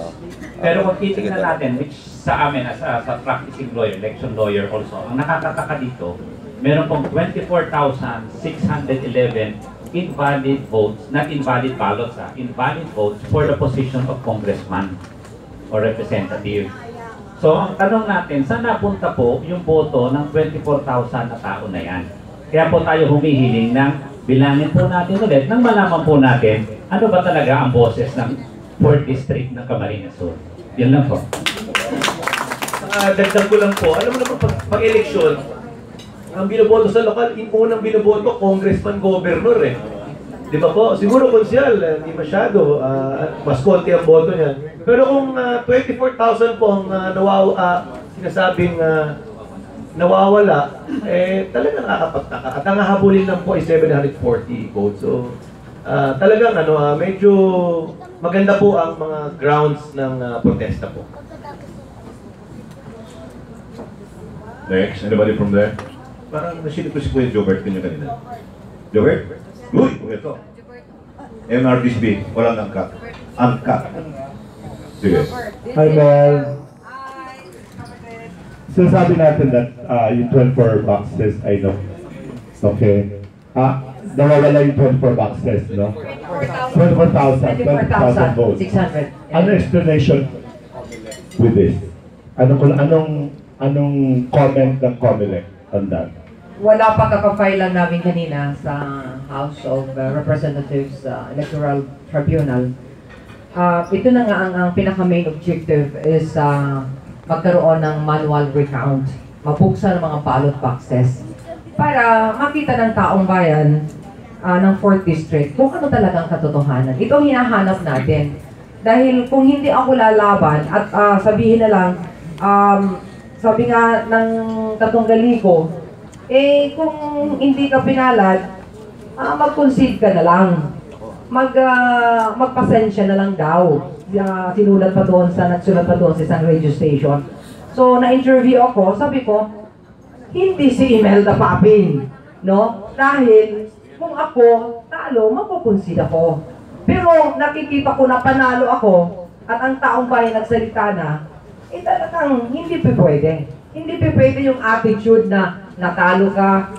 Pero kung titignan natin, which sa amin as a practicing lawyer, election lawyer also, ang nakakataka dito, meron pong 24,611 invalid votes, not invalid ballots, invalid votes for the position of congressman or representative. So, ang tanong natin, saan napunta po yung boto ng 24,000 na tao na yan? Kaya po tayo humihiling ng bilangin po natin ulit nang malaman po natin ano ba talaga ang boses ng 4th District ng Camarines Sur. Yan lang po. Dagdag ko lang po, alam mo naman pag-eleksyon, ang binoboto sa lokal, unang binoboto, congressman, governor eh. Di ba po? Siguro konsyal, hindi masyado, mas konti ang boto niyan. Pero kung 24,000 po ang sinasabing nawawala, talaga nakakapagtaka. At ang hahabulin lang po ay 740 votes. So, talagang medyo maganda po ang mga grounds ng protesta po. Next, anybody from there? Parang nasilip ko si Kuya Jobert kanya kanina. Jobert? Uy! Ito. MRTSB, walang angkat. Angkat. Sige. Hi, Mel. Sinasabi natin that yung 24 boxes, I know. Okay. Nawawala yung 24 boxes, no? 24,000 votes. 600. Ano explanation with this? Anong comment ng COMELEC on that? Wala pa kakafile lang namin kanina sa House of Representatives Electoral Tribunal. Ito na nga ang pinaka-main objective is magkaroon ng manual recount, mabuksan ng mga ballot boxes para makita ng taong bayan ng 4th District kung ano talagang katotohanan. Ito ang hinahanap natin. Dahil kung hindi ako lalaban at sabihin na lang, sabi nga ng Tatong ko, kung hindi ka pinalad, mag-concede ka na lang. Magpasensya na lang daw. Nagsulat pa doon sa isang radio station. So, na-interview ako, sabi ko, hindi si Imelda Papin, no? Dahil, kung ako, talo, magpo-concede ako. Pero, nakikita ko na panalo ako, at ang taong bayan nagsalita na, talagang hindi pwede. Hindi pwede yung attitude na natalo ka,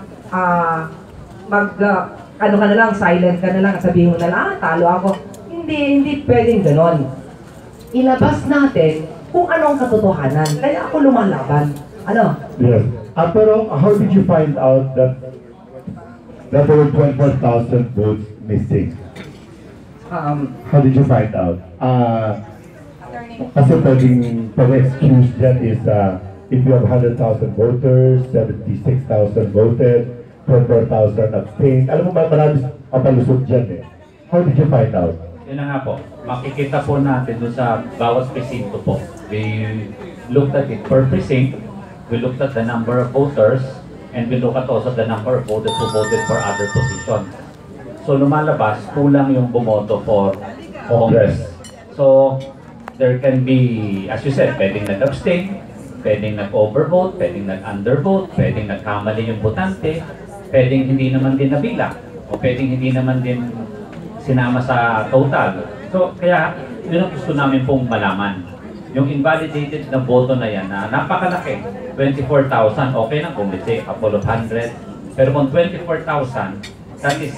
ano ka na lang, silent ka na lang, sabihin mo na lang, talo ako. Hindi pwedeng ganon. Ilabas natin kung anong katotohanan. Kaya ako lumalaban. Ano? Yes. Pero how did you find out that there were 24,000 votes missing? How did you find out? Kasi pwedeng excuse dyan is if you have 100,000 voters, 76,000 voted, 24,000 abstained. Alam mo ba, marami kapalusot dyan eh. How did you find out? Yun na nga po, makikita po natin doon sa bawat presinto po. We looked at it per precinct, we looked at the number of voters, and we look at also the number of voters who voted for other positions. So lumalabas, kulang yung bumoto for Congress. So there can be, as you said, pwedeng nag-abstain, pwedeng nag-overvote, pwedeng nag-undervote, pwedeng nagkamali yung botante, pwedeng hindi naman din nabilang, o pwedeng hindi naman din sinama sa total. So, kaya, yun ang gusto namin pong malaman. Yung invalidated na boto na yan, na napakalaki, 24,000, okay na kung let's say, a couple of hundred. Pero kung 24,000, that is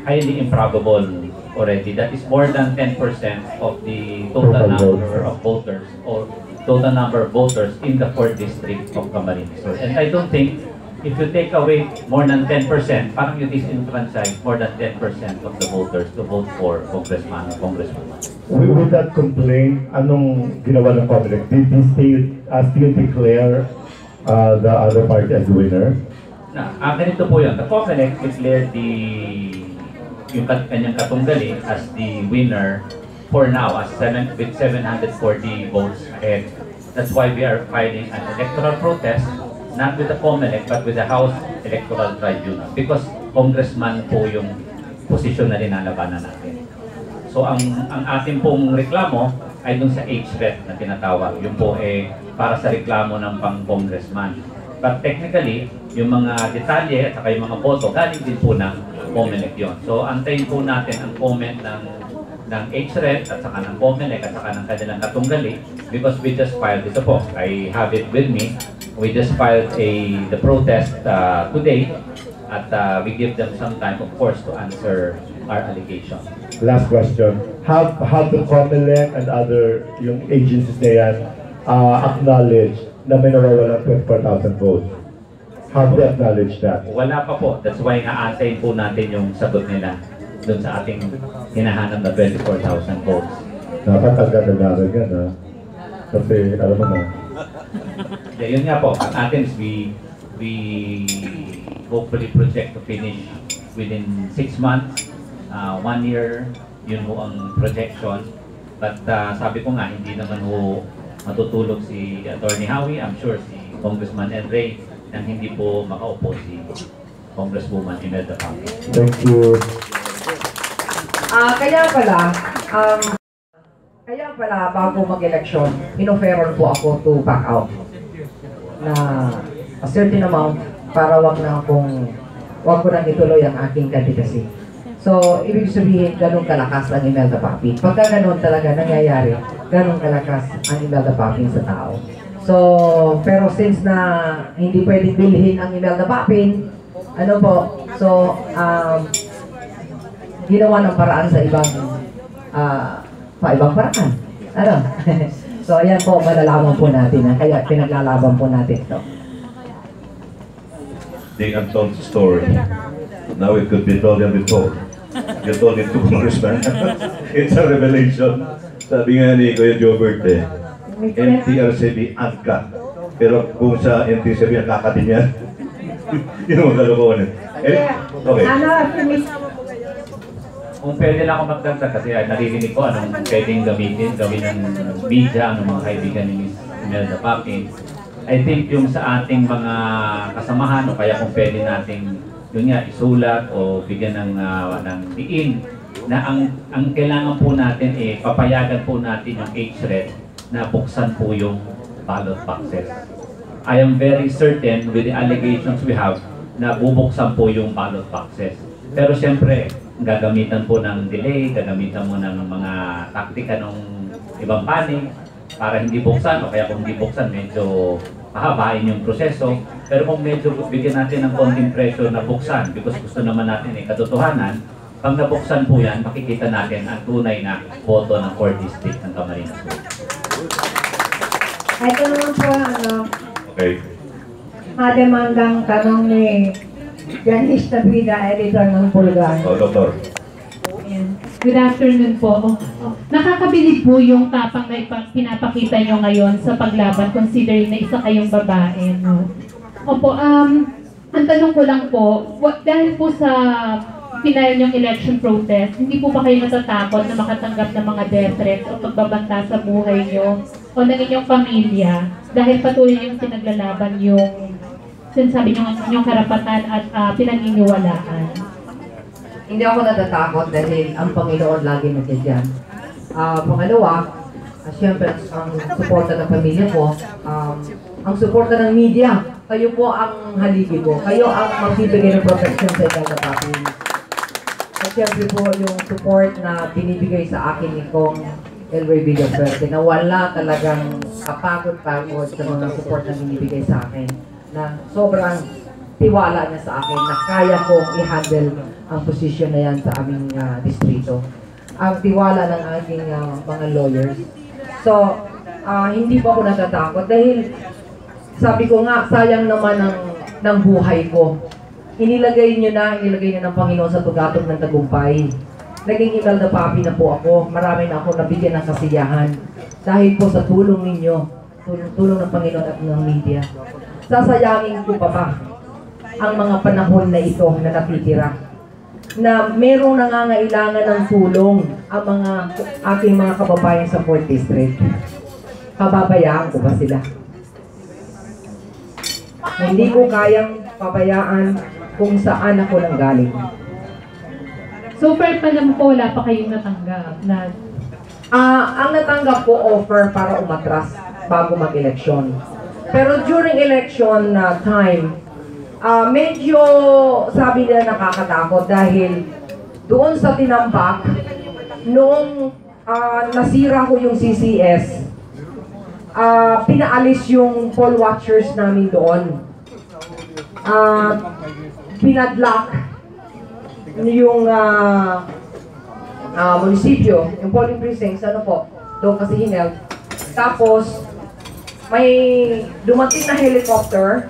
highly improbable already. That is more than 10% of the total number of voters, or total number of voters in the 4th district of Camarines Sur. And I don't think, if you take away more than 10%, parang you disenfranchise more than 10% of the voters to vote for congressman or congresswoman. With that complaint, anong ginawa ng COMELEC? Did they still declare the other party as the winner? Ganito po yun. The COMELEC declared yung kanyang katunggali as the winner for now, with 740 votes ahead. That's why we are filing an electoral protest, not with the COMELEC, but with the House Electoral Tribunal. Because congressman po yung posisyon na linalabanan natin. So ang ating pong reklamo ay dun sa HRET na tinatawag. Yung po para sa reklamo ng pang-congressman. But technically, yung mga detalye at saka yung mga boto, galing din po ng COMELEC yun. So antayin po natin ang comment ng HRET at saka ng COMELEC at saka ng kanilang katunggali, because we just filed ito po. I have it with me. We just filed the protest today, at we give them some time, of course, to answer our allegation. Last question. Have the COMELEC and other yung agencies na yan acknowledge na may nawawalang 24,000 votes? Have they acknowledged that? Wala pa po. That's why nga-antayin po natin yung sagot nila dun sa ating hinahanap na 24,000 votes. Dapat agad-agad yan, ha? Kasi, alam mo na. Yeah, yun nga po. Ang atin is we hopefully project to finish within 6 months, 1 year, yun ho ang projection. But sabi ko nga, hindi naman ho matutulog si Attorney Howie. I'm sure si Congressman Enray nang hindi po makaupo si Congresswoman Imelda Pangil. Thank you. Kaya pala bago mag-election, inoferon po ako to back out na a certain amount para wag ko nang ituloy ang aking candidacy. So, ibig sabihin, ganun kalakas ang Imelda Papin. Pagka ganun talaga nangyayari, ganun kalakas ang Imelda Papin sa tao. So, pero since na hindi pwedeng bilhin ang Imelda Papin, ginawa ng paraan sa ibang paraan. So, ayan po, malalaman po natin. Kaya pinaglalaban po natin ito. The untold story. Now it could be told and be told. You told it to Congressman. It's a revelation. Sabi nga ni Kuya Jobert NTRCB angka. Pero kung sa NTRCB nakakatin yan, yun ang kalokohan. Okay. Kung pwede lang ako magdagdag kasi naririnig ko anong pwedeng gawin ng media, ng mga kaibigan ni Ms. Imelda Papin. I think yung sa ating mga kasamahan o kaya kung pwede nating yun nga isulat o bigyan ng diin na ang kailangan po natin papayagan po natin yung HRET na buksan po yung ballot boxes. I am very certain with the allegations we have na bubuksan po yung ballot boxes. Pero siyempre, gagamitan po ng delay, gagamitan mo ng mga taktika ng ibang panig para hindi buksan o kaya kung hindi buksan medyo pahabain yung proseso. Pero kung medyo bigyan natin ng konting pressure na buksan because gusto naman natin katotohanan, pag nabuksan po yan, makikita natin ang tunay na boto ng 4th District ng Camarines Sur. Ito naman po Okay. mademandang tanong ni Janice Tabida, editor ng Pulgar. Doktor. Ayan. Good afternoon po. Nakakabilib po yung tapang na pinapakita nyo ngayon sa paglaban considering na isa kayong babae. No? Opo, ang tanong ko lang po, dahil po sa final yung election protest, hindi po ba kayo natatakot na makatanggap ng mga death threats o pagbabanta sa buhay nyo o ng inyong pamilya dahil patuloy yung pinaglalaban yung sinasabi nyo yung karapatan at pinaniniwalaan? Hindi ako natatakot dahil ang Panginoon lagi nandiyan. Pangalawa, siyempre ang suporta ng pamilya ko, ang suporta ng media, kayo po ang haligi ko. Kayo ang magbibigay ng protection sa inyong kapatid. At siyempre po yung support na binibigay sa akin ni Kong El Rey Villafuerte na wala talagang kapagod-pagod sa mga support na binibigay sa akin. Na sobrang tiwala niya sa akin na kaya kong i-handle ang posisyon na yan sa aming distrito. Ang tiwala ng aking mga lawyers. So, hindi po ako natatakot dahil sabi ko nga, sayang naman ng buhay ko. Inilagay niyo ng Panginoon sa tugatog ng tagumpay. Naging imal na papi na po ako. Marami na ako nabigyan ng kasiyahan. Dahil po sa tulong ninyo, tulong ng Panginoon at ng media. Sasayangin ko pa ba ang mga panahon na ito na natitira? Na merong nangangailangan ng tulong ang mga aking mga kababayan sa 4th District. Pababayaan ko ba sila? Hindi ko kayang pabayaan kung saan ako nanggaling. So far pa naman po, wala pa kayong natanggap na... ang natanggap ko offer para umatras bago mag-eleksyon. Pero during election time, medyo sabi nila nakakatakot dahil doon sa tinambak, noong nasira ko yung CCS, pinaalis yung poll watchers namin doon. Pinadlock yung munisipyo, yung polling precincts, ano po, doon kasi hinel. Tapos, may dumating na helicopter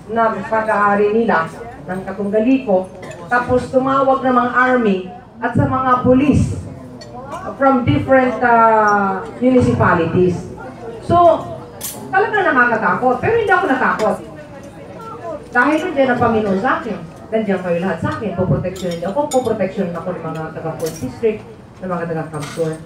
na pag-aari nila ng Katunggaliko. Tapos tumawag ng mga army at sa mga police from different municipalities. So, talaga nakakatakot. Pero hindi ako natakot. Dahil nandiyan ang Panginoon sa akin. Nandiyan kayo lahat sa akin. Poproteksyonin ako. Poproteksyonin ako ng mga taga-4th District, ng mga taga-Camsur.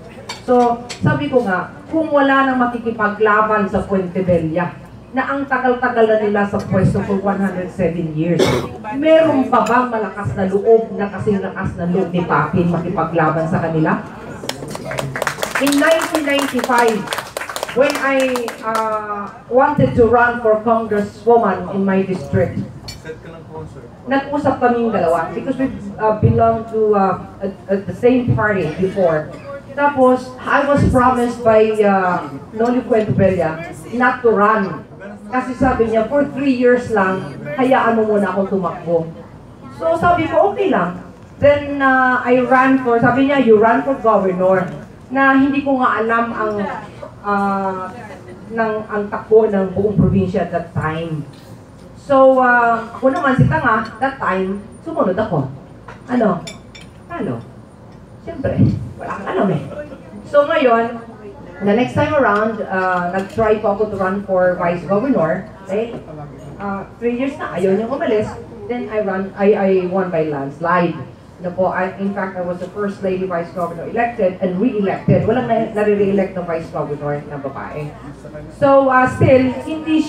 So, sabi ko nga, kung wala nang makikipaglaban sa Puente Bella, na ang tagal-tagal na nila sa pwesto for 107 years, meron pa bang malakas na loob na kasing lakas na loob ni Papin makipaglaban sa kanila? In 1995, when I wanted to run for congresswoman in my district, nag-usap kaming dalawa because we belong to the same party before. Tapos, I was promised by Noli Puente Bella not to run. Kasi sabi niya, for 3 years lang, hayaan mo muna akong tumakbo. So sabi ko, okay lang. Then I ran for, sabi niya, you run for governor. Na hindi ko nga alam ang takbo ng buong probinsya at that time. So, ako naman si Tanga, that time, sumunod ako. Ano? Siyempre, wala kang alam eh. So ngayon, the next time around, nag-try po ako to run for vice governor. Okay? 3 years na, ayaw niyang umalis. Then I won by landslide. In fact, I was the first lady vice governor elected and re-elected. Walang nare-re-elect ng vice governor na babae. So, still, hindi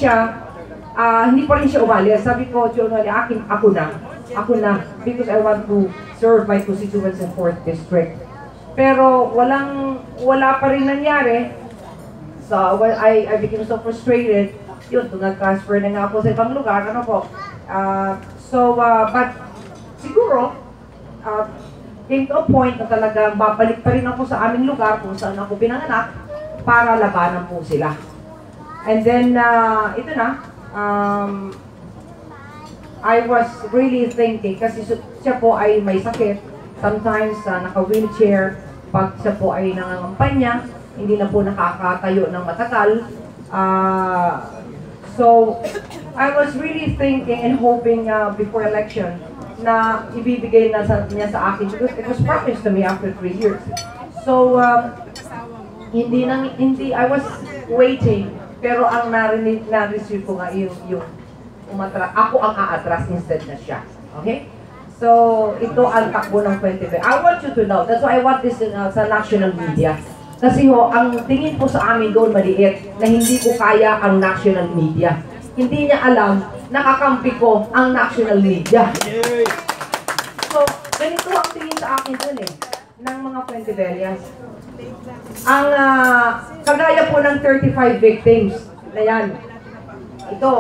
pa rin siya umalis. Sabi ko, ako na. Because I want to serve my constituents in 4th District. Pero wala pa rin nangyari. So, I became so frustrated. Yun, nag-transfer na nga ako sa ibang lugar. But siguro, came to a point na talagang babalik pa rin ako sa aming lugar kung saan ako pinanganak para labanan po sila. And then, ito na, I was really thinking, kasi siya po ay may sakit. Sometimes, naka-wheelchair, pag siya po ay nangangampanya, hindi na po nakakatayo ng matagal. So, I was really thinking and hoping before election, na ibibigay na niya sa akin because it was promised to me after 3 years. So, I was waiting, pero ang na-receive ko nga yung umatras. Ako ang aatras instead na siya. Okay? So, ito ang takbo ng 2020. I want you to know, that's why I want this sa national media. Kasi ang tingin po sa amin doon maliit na hindi ko kaya ang national media. Hindi niya alam, nakakampi ko ang national media. So, ganito ang tingin sa akin doon ng mga Fuentebellas. Ang kagaya po ng 35 victims na yan. Ito,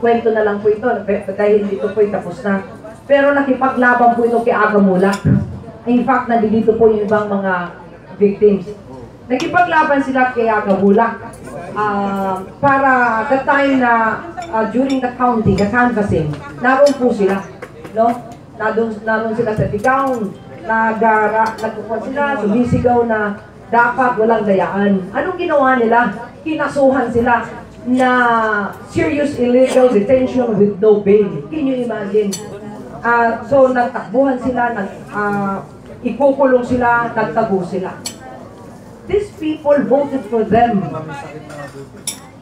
kwento na lang po ito dahil dito po tapos na. Pero nakipaglaban po ito kay Aga Mulak. In fact, nandito po yung ibang mga victims. Nakipaglaban sila kay Aga Mulak para the time na during the counting, the canvassing, naroon po sila. No? Naroon sila sa Tigaon, nagkukuhan sila, sumisigaw na dapat walang dayaan. Anong ginawa nila? Kinasuhan sila na serious illegal detention with no bail. Can you imagine? So nagtakbuhan sila, ikukulong sila, nagtago sila. These people voted for them.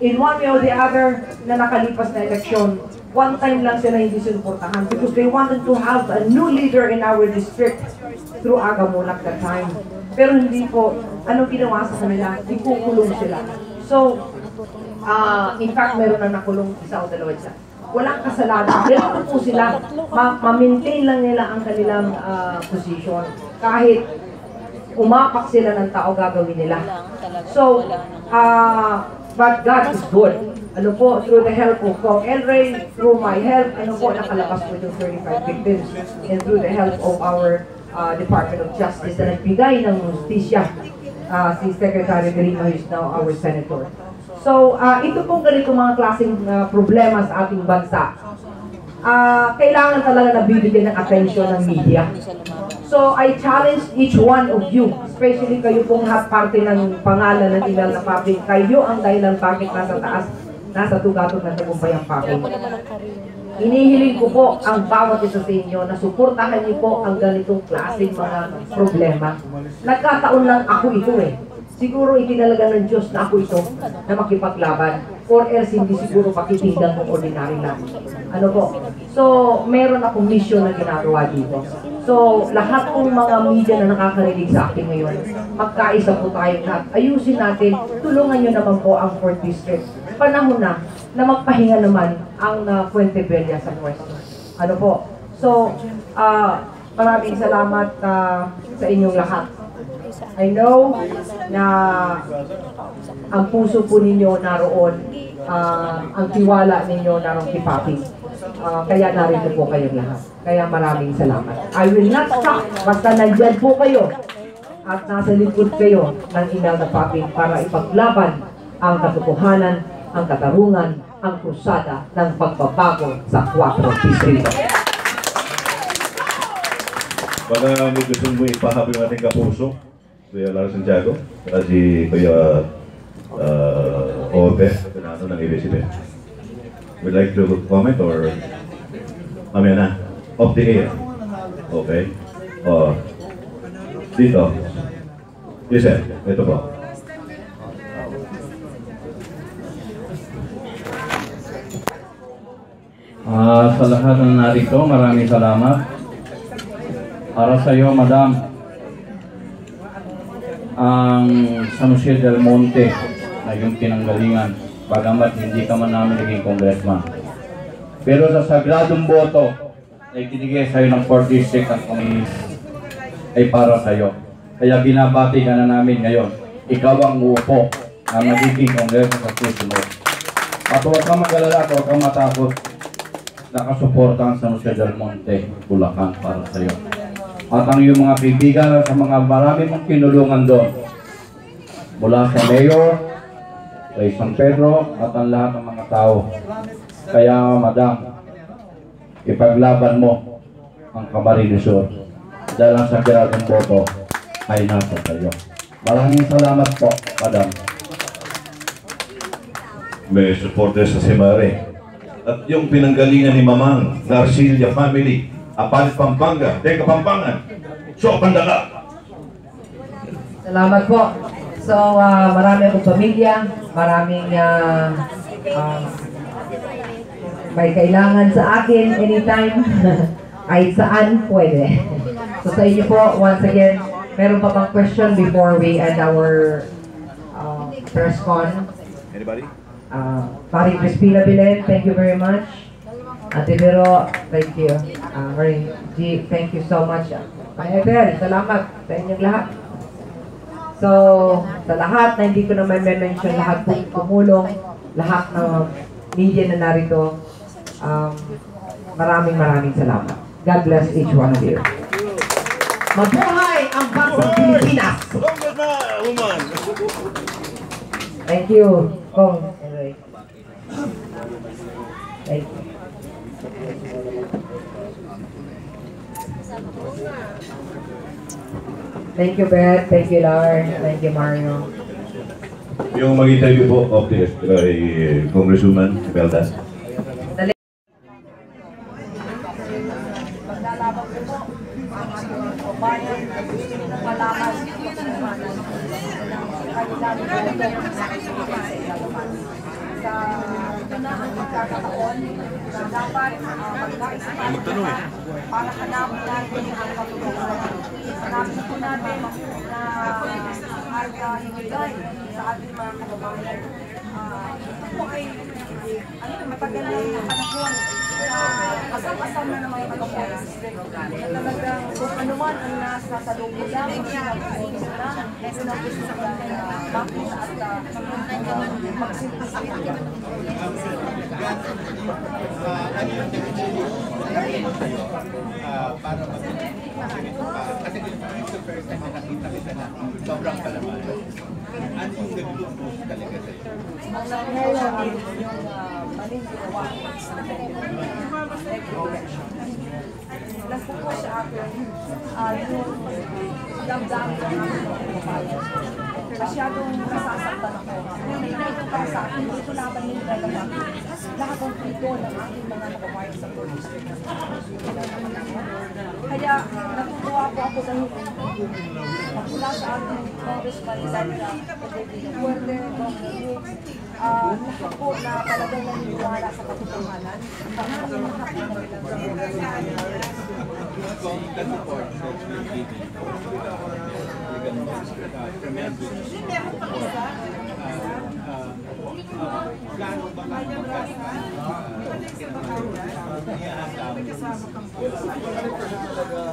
In one way or the other, na nakalipas na eleksyon, one time lang sila hindi sinuportahan because they wanted to have a new leader in our district through Aga Mulak that time. Pero hindi po, anong ginawa sa kanila? Ikukulong sila. So, in fact, meron na nakulong isa o dalawa siya. Walang kasalanan. Ganito po sila, ma-maintain lang nila ang kanilang position. Kahit umapak sila ng tao, gagawin nila. So, but God is good. Ano po, through the help of Kong Elray, through my help, ano po, nakalabas po yung 35 victims. And through the help of our Department of Justice na nagbigay ng justisya, si Secretary Berino, who is now our Senator. So, ito pong ganito mga klaseng problema sa ating bansa. Kailangan talaga na bibigyan ng atensyon ng media. So, I challenge each one of you, especially kayo pong parte ng pangalan ng email na public, kayo ang dahilan bakit nasa taas, nasa tugatog ng tagumpay ang public. Inihiling ko po ang bawat isa sa inyo na suportahan niyo po ang ganitong klaseng mga problema. Nagkataon lang ako ito Siguro itinalaga ng Diyos na ako ito na makipaglaban. Or else hindi siguro pakitinggan mong ordinary lang. Ano po? So, meron akong mission na ginagawa dito. So, lahat ng mga media na nakakarinig sa akin ngayon, magkaisa po tayo lahat. Ayusin natin, tulungan nyo naman po ang 4th District. Panahon na magpahinga naman ang Fuentebellas sa Nuestro. Ano po? So, maraming salamat sa inyong lahat. I know na ang puso po ninyo naroon, ang tiwala ninyo naroon kay Papi. Kaya narito po kayong lahat. Kaya maraming salamat. I will not stop basta nandyan po kayo at nasa likod kayo ng email na Papi para ipaglaban ang katotohanan, ang katarungan, ang krusada ng pagbabago sa 4 distrito. Baka may gusto mo ipahabol ng ating kapuso, Kuya Lars Santiago, at si Kuya Ope, pinano ng ABS-CBN. Would like to comment or mamaya na? Off the air. Okay. Dito. Yes, sir. Ito po. Sa lahat ng narito, maraming salamat. Para sa iyo, Madam, ang San Jose del Monte ay yung pinanggalingan, bagamat hindi ka man namin naging congressman. Pero sa sagradong boto ay tinigay sa iyo ng 4th District at kami ay para sa iyo. Kaya binabati ka na namin ngayon. Ikaw ang uupo na magiging congressman sa susunod. At huwag kang mag-alala at huwag kang matakot. Nakasuporta ang San Jose del Monte, Bulacan para sa iyo. At ang iyong mga kaibigan sa mga marami mong kinulungan doon. Mula sa Mayor, kay San Pedro, at ang lahat ng mga tao. Kaya, Madam, ipaglaban mo ang Camarines Sur. Dahil ang sagradong boto ay nasa tayo. Maraming salamat po, Madam. May supporter sa Simare. At yung pinanggalingan ni Mamang, Garcilia family, Apalit Pampanga, Teka Pampangan, So Pandala. Salamat po. So, marami akong pamilya, maraming may kailangan sa akin anytime, kahit saan pwede. So sa inyo po, once again, meron pa bang question before we end our press con? Anybody? Pari Crispina Bilen, thank you very much. Ate Vero, thank you. Marie G, thank you so much. Kaya Bel, salamat sa inyong lahat. So, sa lahat na hindi ko na may mention, lahat po tumulong, lahat ng media na narito, maraming salamat. God bless each one of you. Mabuhay ang bansang Pilipinas! Woman! Thank you, Kong. Thank you. Thank you, Beth. Thank you, Lar. Thank you, Mario. Yung mag-interview po of the Congresswoman Imelda. Maglalaban ko po ang ating kabayan na gusto nang malaman ng kanilang sa unang pagkakataon na dapat magkaisipan para hanapin natin ang katotohanan. Hanapin po natin na ibigay sa ating mga kababayan. Ito po ay matagal na panahon na asam-asam na ng mga kababayan na talagang kung ano man ang nasa kalukulan ang sinagusin na ito na gusto na makita at magsimplifica. Para kasi it's the first time na nakita kita na sobrang palaman. Ano yung nag-look talaga sa'yo? Ang nangyayari sa akin yung maling ginawa sa election. Nagpupo sa akin yung damdam ng aming mga kababayan. Masyadong nasasaktan ako. Hindi na ito para sa akin. Ito laban nila talaga. Lahat ng pito ng aking mga kababayan sa Port District. Kaya natutuwa po ako dahil mula sa ating Congressman Sandra Duarte, lahat po na talagang naniniwala sa katotohanan. Maraming happy na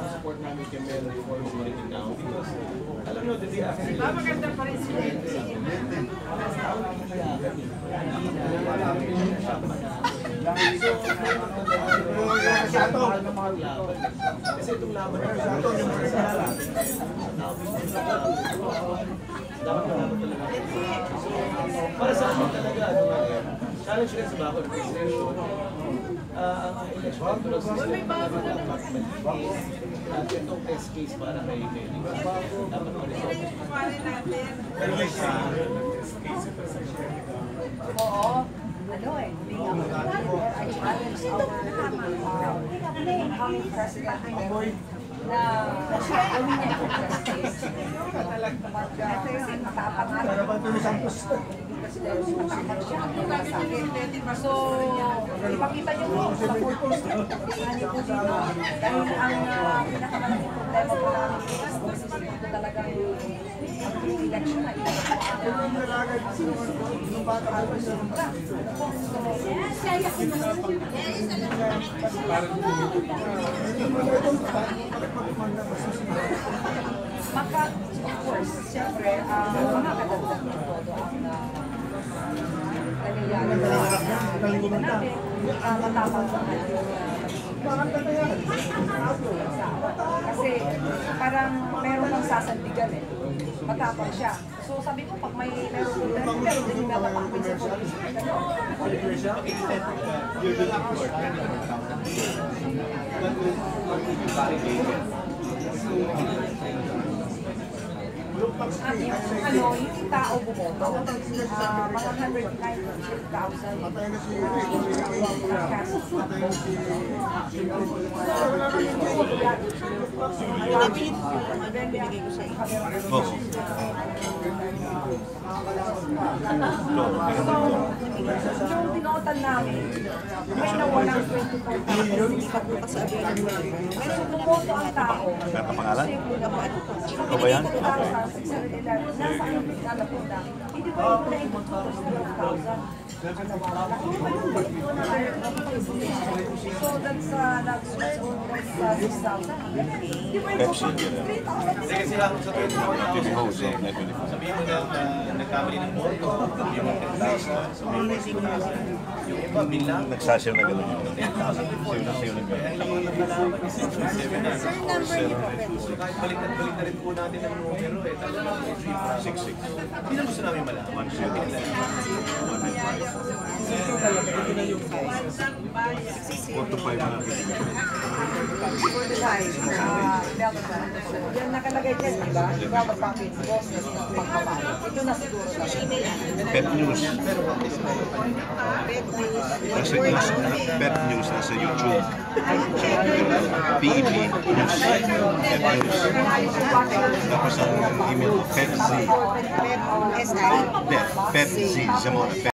support namin kay Mel before we make it now because alam nyo, the day after maganda pa rin sila. kasi itong laban na para sa akin talaga challenge rin sa bakod ang election tulad sa itong test case para kay Kelly dapat ma-resolve Oo. Ano eh, I challenge our incoming president na awin niya ako test case. Magtapangalan. Para ba ito ni Santos? So, ipakita niyo po sa purpose. Tingnan niyo po dito. Dahil ang pinakamalaking problema po namin ito talagang election na ito. Maka, of course, siyempre, makakadagdag ng todo ang kaniyanan natin, matapang sa kasi parang meron ng sasandigan eh. Matapang siya. So sabi ko, pag may meron problema, pero hindi nga matapang siya. yung tao bumoto, mga 190,000 yung tinotal namin, may nawalang 24,000, hindi pa po kasi available. Pero bumoto ang tao. Ang pangalan? Ito ba yan? Nasa ang pinalapunta. Hindi ko yung na-input ko 12,000. So that's nag-switch already sa 6,000. Pepsi. Kasi sila kung sa 20 sabihin mo na nagkamali ng boto, sabihin mo 10,000, sabihin mo 6,000. Yung iba bilang Nagsasayaw na gano'n yung 10,000. Sayo na gano'n. kaya lang ang nalaman is 6,700. Kahit balik na rin po natin ang numero eh. Talagang 6,600. hindi na gusto namin malaman. Photo 5 na for the size, yan nakalagay dyan, di ba? Ikaw magpapit, boss, pagpapal. Ito na siguro. Pet News. Pet News nasa YouTube. PEP News. Pet News. Tapos ang email ko, PepZ. Pep Z. Zamora.